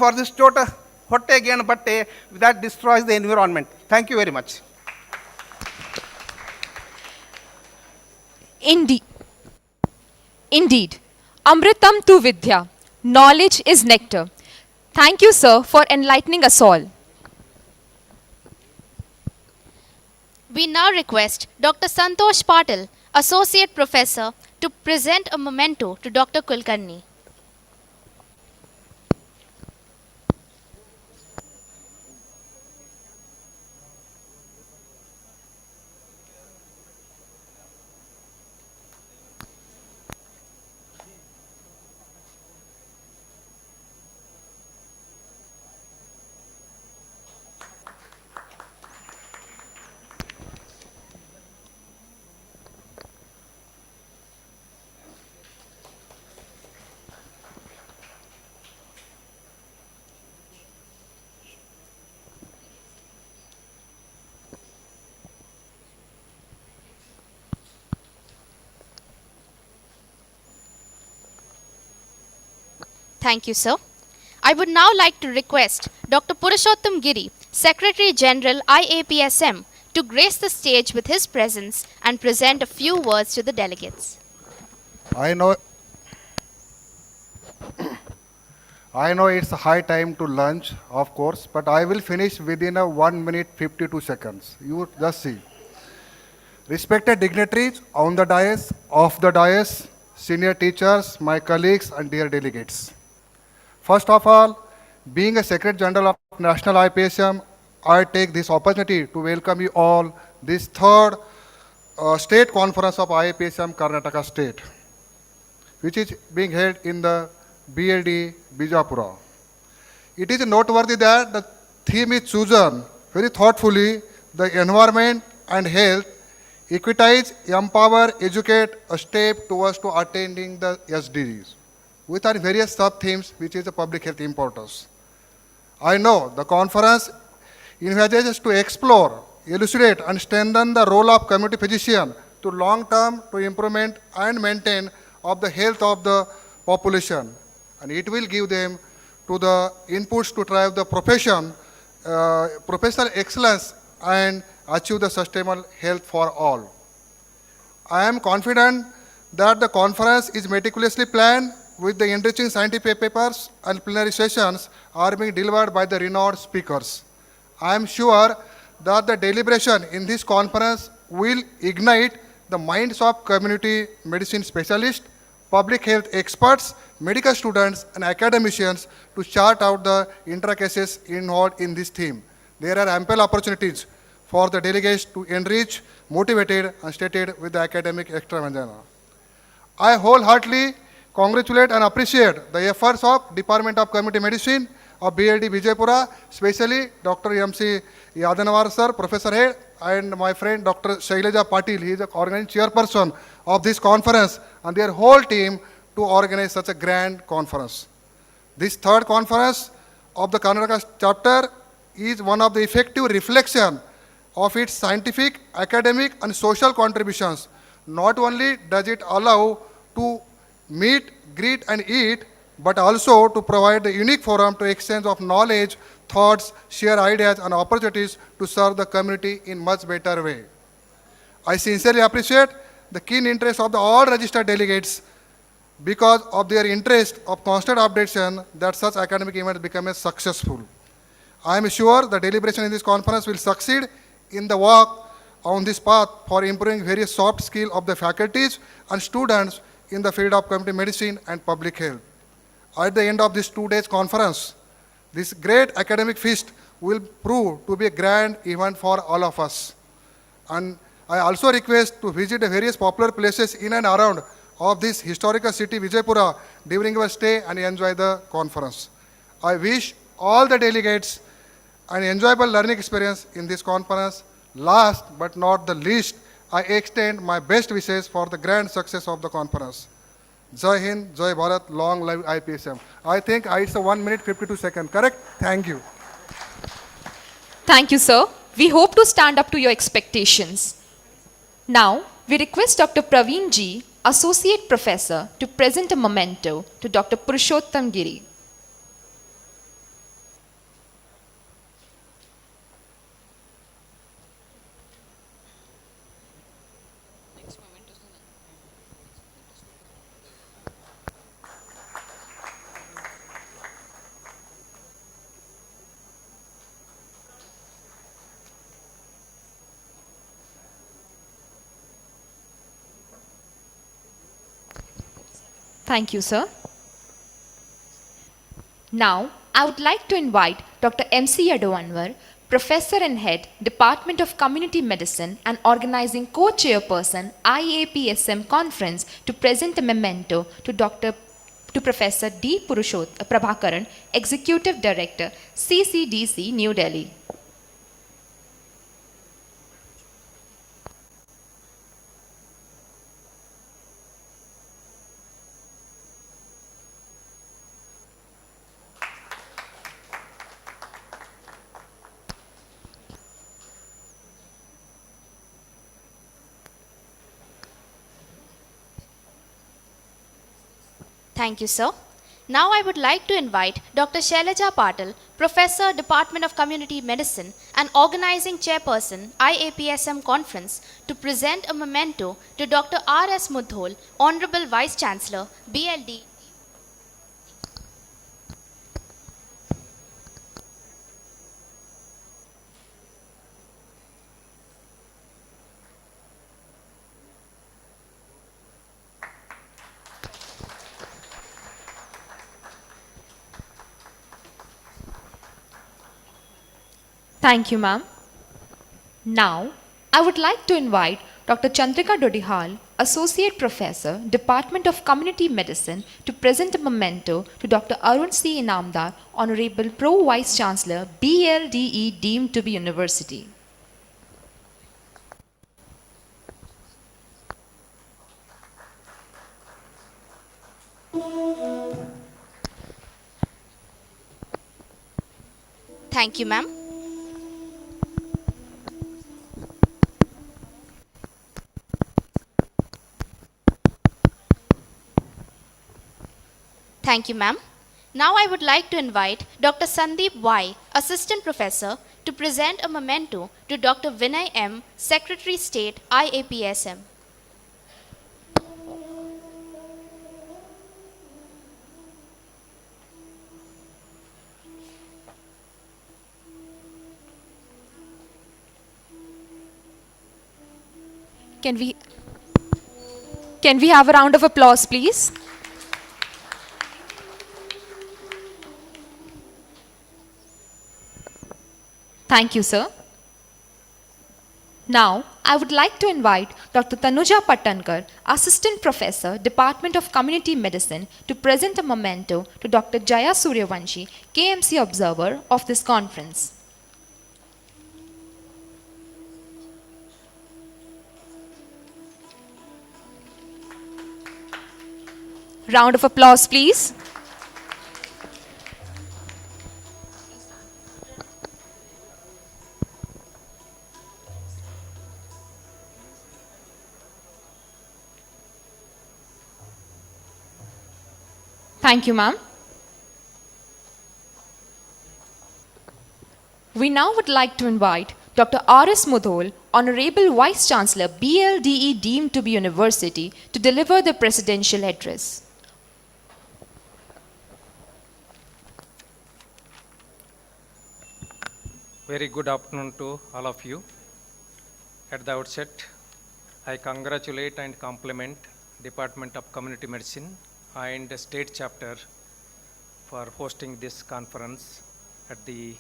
for this chota hotte genu batte that destroys the environment. Thank you very much. Indeed, Amritam tu Vidya, knowledge is nectar. Thank you, sir, for enlightening us all. We now request Dr. Santosh Patil, Associate Professor, to present a memento to Dr. Kulkarni. Thank you, sir. I would now like to request Dr. Purushottam Giri, Secretary General IAPSM, to grace the stage with his presence and present a few words to the delegates. I know it's a high time to lunch, of course, but I will finish within a 1 minute 52 seconds. You just see. Respected dignitaries on the dais, off the dais, senior teachers, my colleagues and dear delegates. First of all, being a Secretary General of National IPSM, I take this opportunity to welcome you all this third state conference of IAPSM Karnataka State, which is being held in the BLDE Vijayapura. It is noteworthy that the theme is chosen very thoughtfully: the environment and health, equitize, empower, educate, a step towards to attaining the SDGs, with our various sub-themes, which is the public health importance. I know the conference envisages to explore, elucidate, and strengthen the role of community physician to long-term to improvement and maintain of the health of the population, and it will give them to the inputs to drive the professional excellence and achieve the sustainable health for all. I am confident that the conference is meticulously planned with the enriching scientific papers and plenary sessions are being delivered by the renowned speakers. I am sure that the deliberation in this conference will ignite the minds of community medicine specialists, public health experts, medical students, and academicians to chart out the intricacies involved in this theme. There are ample opportunities for the delegates to enrich, motivated, and stated with the academic extravaganza. I wholeheartedly congratulate and appreciate the efforts of Department of Community Medicine of BLD Vijayapura, especially Dr. M.C. Yadanavar sir, Professor Head, and my friend Dr. Shailaja Patil. He is the organizing chairperson of this conference, and their whole team to organize such a grand conference. This third conference of the Karnataka chapter is one of the effective reflection of its scientific, academic, and social contributions. Not only does it allow to meet, greet, and eat, but also to provide a unique forum to exchange of knowledge, thoughts, share ideas, and opportunities to serve the community in much better way. I sincerely appreciate the keen interest of the all registered delegates because of their interest of constant updation that such academic events become successful. I am sure the deliberation in this conference will succeed in the work on this path for improving various soft skills of the faculties and students in the field of community medicine and public health. At the end of this 2 days conference, this great academic feast will prove to be a grand event for all of us. And I also request to visit the various popular places in and around of this historical city, Vijayapura, during our stay and enjoy the conference. I wish all the delegates an enjoyable learning experience in this conference. Last but not the least, I extend my best wishes for the grand success of the conference. Jai Hind, Jai Bharat, long live IPSM. I think it's a 1 minute 52 seconds, correct? Thank you. Thank you, sir. We hope to stand up to your expectations. Now, we request Dr. Praveen G, Associate Professor, to present a memento to Dr. Purushottam Giri. Thank you, sir. Now, I would like to invite Dr. MC Adwanwar, Professor and Head, Department of Community Medicine and Organizing Co-Chairperson, IAPSM Conference, to present a memento to Professor D. Prabhakaran, Executive Director, CCDC, New Delhi. Thank you, sir. Now I would like to invite Dr. Shailaja Patil, Professor, Department of Community Medicine and Organizing Chairperson, IAPSM Conference, to present a memento to Dr. R.S. Mudhol, Honorable Vice Chancellor, BLDE. Thank you, ma'am. Now, I would like to invite Dr. Chandrika Dodihal, Associate Professor, Department of Community Medicine, to present a memento to Dr. Arun C. Inamdar, Honorable Pro Vice Chancellor, BLDE deemed to be University. Thank you, ma'am. Thank you, ma'am. Now I would like to invite Dr. Sandeep Y, Assistant Professor, to present a memento to Dr. Vinay M, Secretary State, IAPSM. Can we have a round of applause, please? Thank you, sir. Now, I would like to invite Dr. Tanuja Patankar, Assistant Professor, Department of Community Medicine, to present a memento to Dr. Jaya Suryavanshi, KMC Observer of this conference. Round of applause, please. Thank you, ma'am. We now would like to invite Dr. R.S. Mudhol, Honorable Vice Chancellor, BLDE deemed to be University, to deliver the presidential address. Very good afternoon to all of you. At the outset, I congratulate and compliment Department of Community Medicine and the State Chapter for hosting this conference at the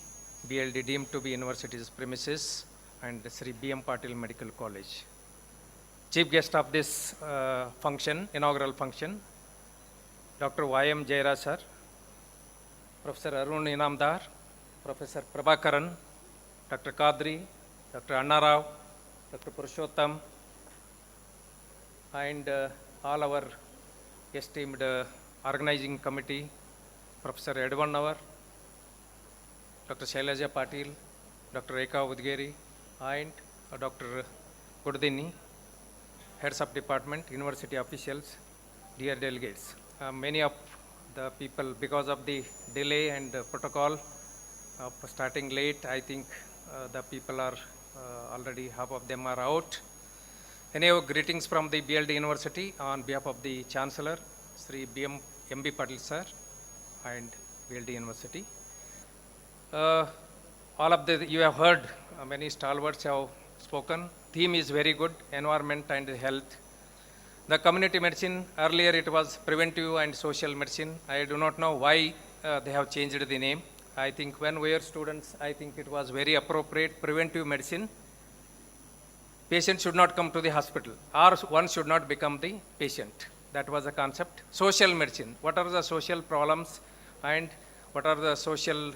BLD deemed to be University's premises and Shri B.M. Patil Medical College. Chief guest of this inaugural function, Dr. Y.M. Jaira sir, Professor Arun Inamdar, Professor Prabhakaran, Dr. Kadri, Dr. Anna Rao, Dr. Purushottam, and all our esteemed organizing committee, Professor Edwanwar, Dr. Shailaja Patil, Dr. Rekha Udgeri, and Dr. Gurdini, heads of department, university officials, dear delegates. Many of the people, because of the delay and the protocol of starting late, I think the people are already, half of them are out. Anyhow, greetings from the BLD University on behalf of the Chancellor, Shri M.B. Patil sir, and BLD University. All of you have heard, many stalwarts have spoken. Theme is very good, environment and health. The community medicine, earlier it was preventive and social medicine. I do not know why they have changed the name. I think when we were students, I think it was very appropriate. Preventive medicine. Patient should not come to the hospital, or one should not become the patient. That was the concept. Social medicine. What are the social problems and what are the social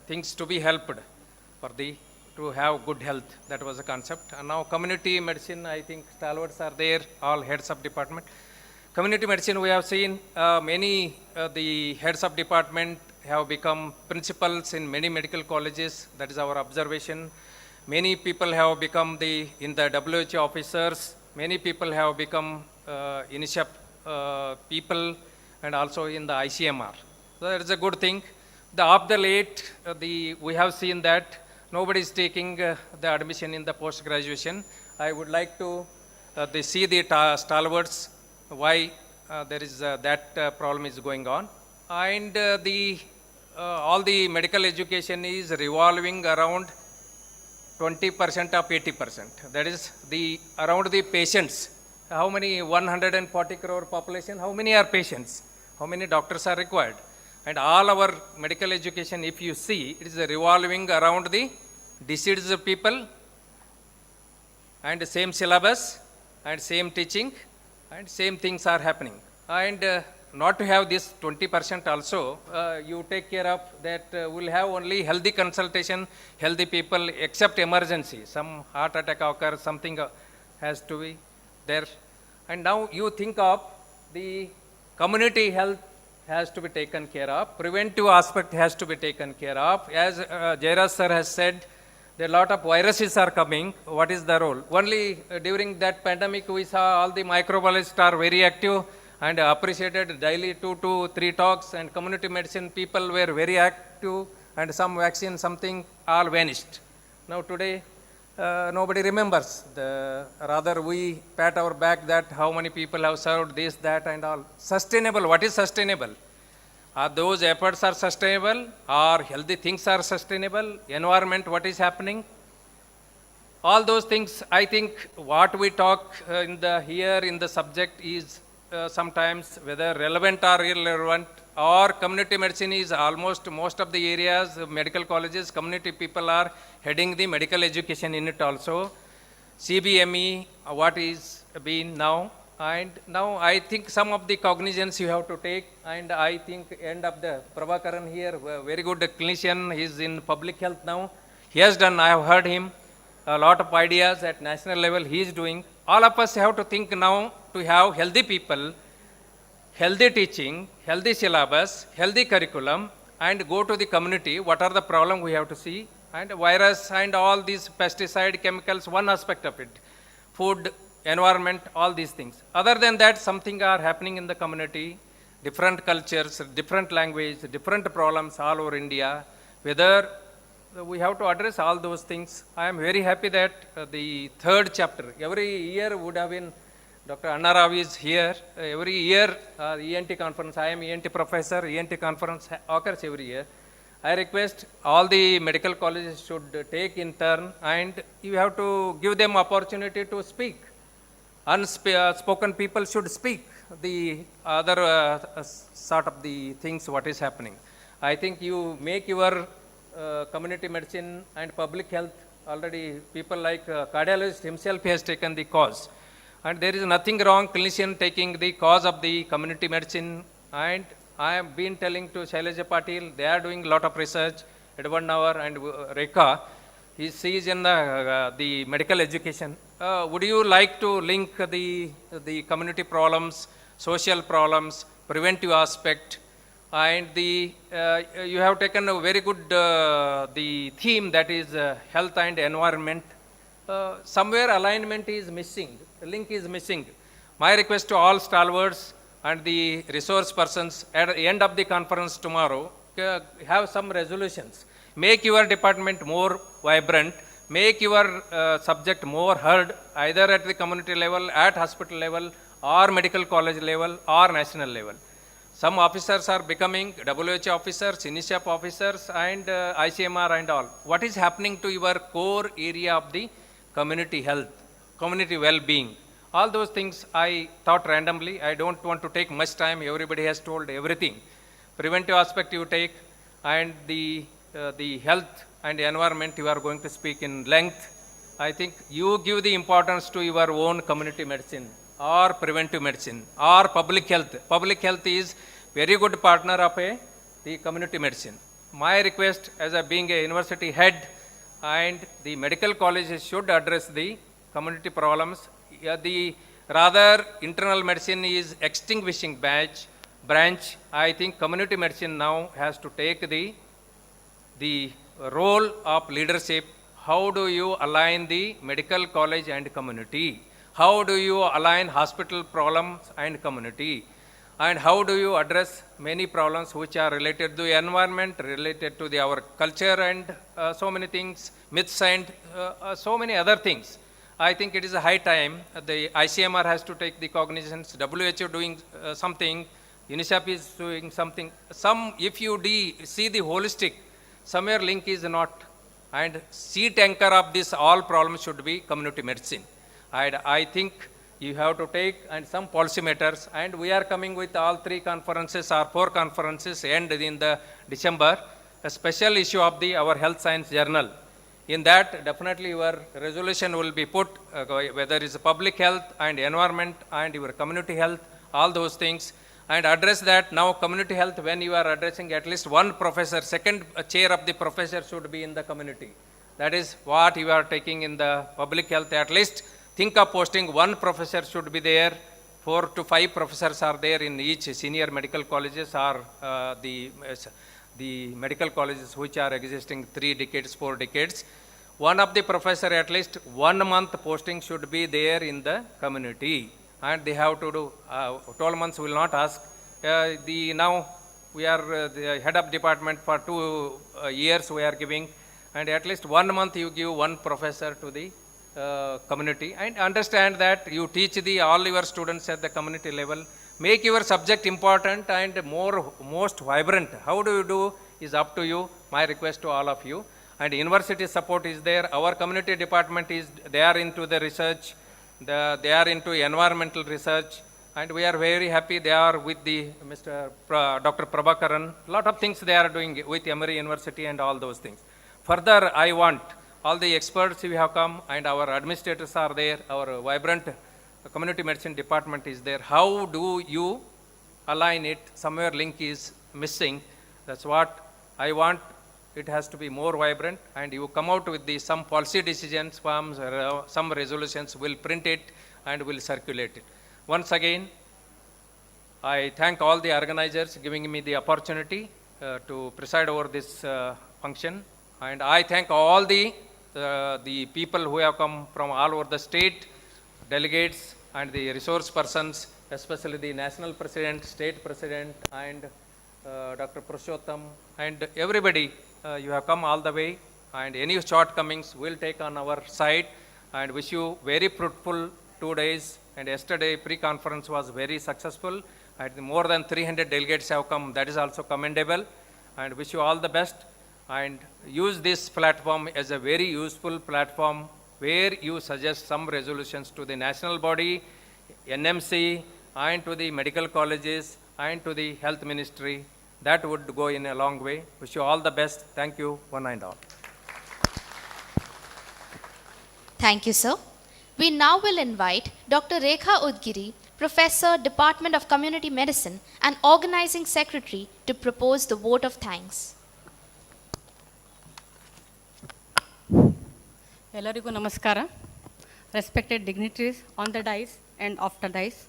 things to be helped for the to have good health? That was the concept. And now community medicine, I think stalwarts are there, all heads of department. Community medicine, we have seen many the heads of department have become principals in many medical colleges. That is our observation. Many people have become in the WHO officers. Many people have become INISHAP people and also in the ICMR. So that is a good thing. Of the late, we have seen that nobody is taking the admission in the post-graduation. I would like to see the stalwarts, why there is that problem is going on. And all the medical education is revolving around 20% of 80%. That is around the patients. How many 140 crore population? How many are patients? How many doctors are required? And all our medical education, if you see, it is revolving around the diseased people and same syllabus and same teaching and same things are happening. And not to have this 20% also, you take care of that. We'll have only healthy consultation, healthy people, except emergency. Some heart attack occurs, something has to be there. And now you think of the community health has to be taken care of. Preventive aspect has to be taken care of. As Jairaj sir has said, there are a lot of viruses are coming. What is the role? Only during that pandemic, we saw all the microbiologists are very active and appreciated daily 2 to 3 talks, and community medicine people were very active, and some vaccine, something all vanished. Now today, nobody remembers. Rather we pat our back that how many people have served this, that and all. Sustainable, what is sustainable? Are those efforts are sustainable? Or healthy things are sustainable? Environment, what is happening? All those things, I think what we talk here in the subject is sometimes whether relevant or irrelevant, or community medicine is almost most of the areas, medical colleges, community people are heading the medical education in it also. CBME, what is being now, and now I think some of the cognizance you have to take, and I think end of the Prabhakaran here, very good clinician, he is in public health now. He has done, I have heard him, a lot of ideas at national level he is doing. All of us have to think now to have healthy people, healthy teaching, healthy syllabus, healthy curriculum, and go to the community. What are the problems we have to see? And virus and all these pesticide chemicals, one aspect of it. Food, environment, all these things. Other than that, something are happening in the community, different cultures, different language, different problems all over India. Whether we have to address all those things. I am very happy that the third chapter, every year would have been, Dr. Anna Rao is here, every year ENT conference, I am ENT professor, ENT conference occurs every year. I request all the medical colleges should take in turn, and you have to give them opportunity to speak. Unspoken people should speak the other sort of the things what is happening. I think you make your community medicine and public health, already people like cardiologist himself has taken the cause. And there is nothing wrong clinician taking the cause of the community medicine. And I have been telling to Shailaja Patil, they are doing a lot of research, Edward Navar and Rekha. He sees in the medical education. Would you like to link the community problems, social problems, preventive aspect, and you have taken a very good the theme that is health and environment. Somewhere alignment is missing, the link is missing. My request to all stalwarts and the resource persons at the end of the conference tomorrow, have some resolutions. Make your department more vibrant, make your subject more heard, either at the community level, at hospital level, or medical college level, or national level. Some officers are becoming WHO officers, INISHAP officers, and ICMR and all. What is happening to your core area of the community health, community well-being? All those things I thought randomly. I don't want to take much time. Everybody has told everything. Preventive aspect you take, and the health and environment you are going to speak in length. I think you give the importance to your own community medicine or preventive medicine or public health. Public health is very good partner of the community medicine. My request as being a university head, and the medical colleges should address the community problems. The rather internal medicine is extinguishing branch. I think community medicine now has to take the role of leadership. How do you align the medical college and community? How do you align hospital problems and community? And how do you address many problems which are related to the environment, related to our culture, and so many things, myths, and so many other things. I think it is a high time. The ICMR has to take the cognizance, WHO doing something, UNICEF is doing something. If you see the holistic, somewhere link is not. And seat anchor of this all problems should be community medicine. And I think you have to take and some policymakers, and we are coming with all 3 conferences or 4 conferences end in the December, a special issue of our health science journal. In that, definitely your resolution will be put, whether it's public health and environment and your community health, all those things, and address that. Now community health, when you are addressing at least one professor, second chair of the professor should be in the community. That is what you are taking in the public health. At least think of posting one professor should be there. 4 to 5 professors are there in each senior medical colleges or the medical colleges which are existing 3 decades, 4 decades. One of the professor at least 1 month posting should be there in the community. And they have to do 12 months will not ask. Now we are the head of department for 2 years we are giving, and at least 1 month you give one professor to the community, and understand that you teach all your students at the community level. Make your subject important and most vibrant. How do you do is up to you. My request to all of you. And university support is there. Our community department they are into the research. They are into environmental research, and we are very happy they are with the Dr. Prabhakaran. A lot of things they are doing with Emory University and all those things. Further, I want all the experts we have come, and our administrators are there, our vibrant community medicine department is there. How do you align it? Somewhere link is missing. That's what I want. It has to be more vibrant, and you come out with some policy decisions, some resolutions, we'll print it and we'll circulate it. Once again, I thank all the organizers giving me the opportunity to preside over this function, and I thank all the people who have come from all over the state, delegates and the resource persons, especially the national president, state president, and Dr. Purushottam, and everybody. You have come all the way, and any shortcomings we'll take on our side, and wish you very fruitful 2 days. And yesterday pre-conference was very successful, and more than 300 delegates have come. That is also commendable, and wish you all the best, and use this platform as a very useful platform where you suggest some resolutions to the national body, NMC, and to the medical colleges, and to the health ministry. That would go in a long way. Wish you all the best. Thank you, one and all. Thank you, sir. We now will invite Dr. Rekha Udgiri, Professor, Department of Community Medicine and Organizing Secretary, to propose the vote of thanks. Ellarigu namaskara. Respected dignitaries on the dais and off the dais.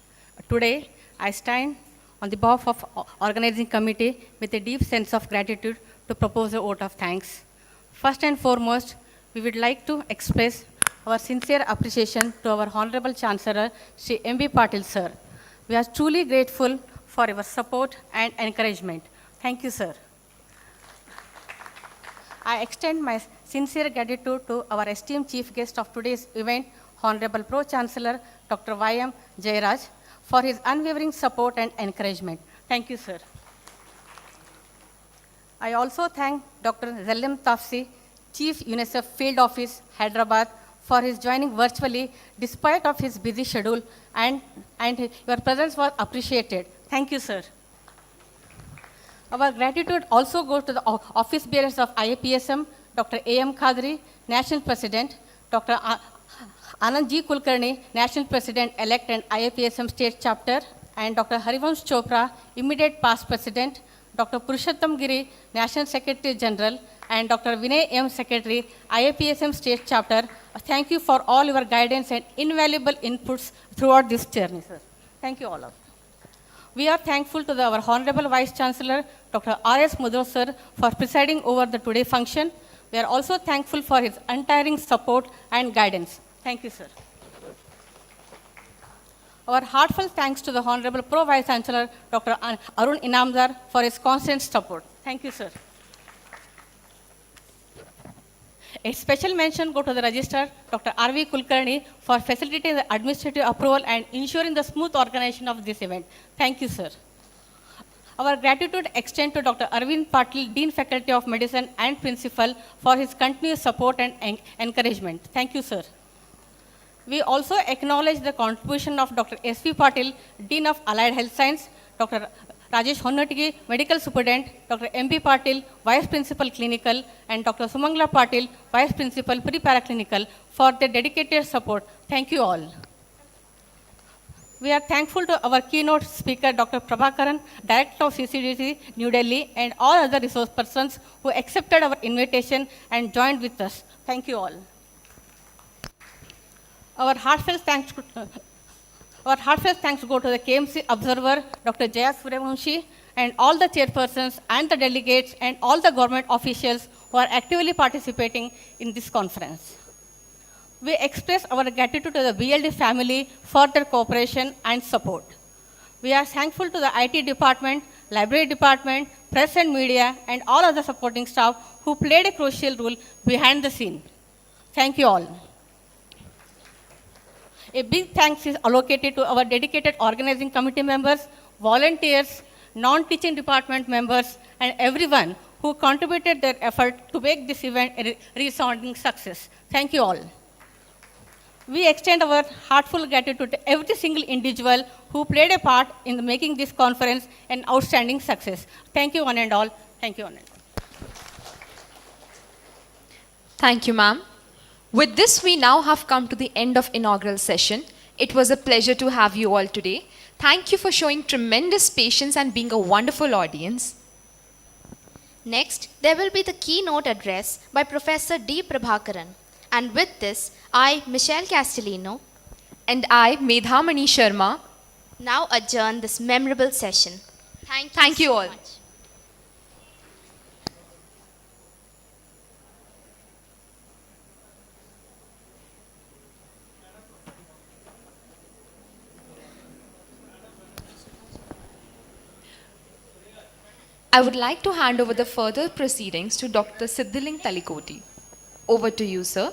Today, I stand on the behalf of organizing committee with a deep sense of gratitude to propose a vote of thanks. First and foremost, we would like to express our sincere appreciation to our Honorable Chancellor, Shri M.B. Patil, sir. We are truly grateful for your support and encouragement. Thank you, sir. I extend my sincere gratitude to our esteemed chief guest of today's event, Honorable Pro-Chancellor, Dr. Y.M. Jayaraj, for his unwavering support and encouragement. Thank you, sir. I also thank Dr. Zellim Tafsi, Chief UNICEF Field Office, Hyderabad, for his joining virtually despite of his busy schedule, and your presence was appreciated. Thank you, sir. Our gratitude also goes to the office bearers of IAPSM, Dr. A.M. Khadri, National President, Dr. Anand G. Kulkarni, National President-elect and IAPSM State Chapter, and Dr. Harivansh Chopra, immediate past President, Dr. Purushottam Giri, National Secretary General, and Dr. Vinay M. Secretary, IAPSM State Chapter. Thank you for all your guidance and invaluable inputs throughout this journey, sir. Thank you all of you. We are thankful to our Honorable Vice Chancellor, Dr. R.S. Mudro, sir, for presiding over the today function. We are also thankful for his untiring support and guidance. Thank you, sir. Our heartfelt thanks to the Honorable Pro Vice Chancellor, Dr. Arun Inamdar, for his constant support. Thank you, sir. A special mention goes to the Registrar, Dr. R.V. Kulkarni, for facilitating the administrative approval and ensuring the smooth organization of this event. Thank you, sir. Our gratitude extends to Dr. Arvind Patil, Dean Faculty of Medicine and Principal, for his continuous support and encouragement. Thank you, sir. We also acknowledge the contribution of Dr. S.V. Patil, Dean of Allied Health Science, Dr. Rajesh Honnatigi, Medical Superintendent, Dr. M.B. Patil, Vice Principal Clinical, and Dr. Sumangla Patil, Vice Principal Pre-Paraclinical, for their dedicated support. Thank you all. We are thankful to our keynote speaker, Dr. Prabhakaran, Director of CCDC, New Delhi, and all other resource persons who accepted our invitation and joined with us. Thank you all. Our heartfelt thanks go to the KMC Observer, Dr. Jaya Suryavanshi, and all the chairpersons and the delegates and all the government officials who are actively participating in this conference. We express our gratitude to the BLD family for their cooperation and support. We are thankful to the IT department, library department, press and media, and all other supporting staff who played a crucial role behind the scene. Thank you all. A big thanks is allocated to our dedicated organizing committee members, volunteers, non-teaching department members, and everyone who contributed their effort to make this event a resounding success. Thank you all. We extend our heartfelt gratitude to every single individual who played a part in making this conference an outstanding success. Thank you one and all. Thank you one and all. Thank you, ma'am. With this, we now have come to the end of inaugural session. It was a pleasure to have you all today. Thank you for showing tremendous patience and being a wonderful audience. Next, there will be the keynote address by Professor D. Prabhakaran. And with this, I, Michelle Castellino, and I, Medhamani Sharma, now adjourn this memorable session. Thank you all. Much. I would like to hand over the further proceedings to Dr. Siddhiling Talikoti. Over to you, sir.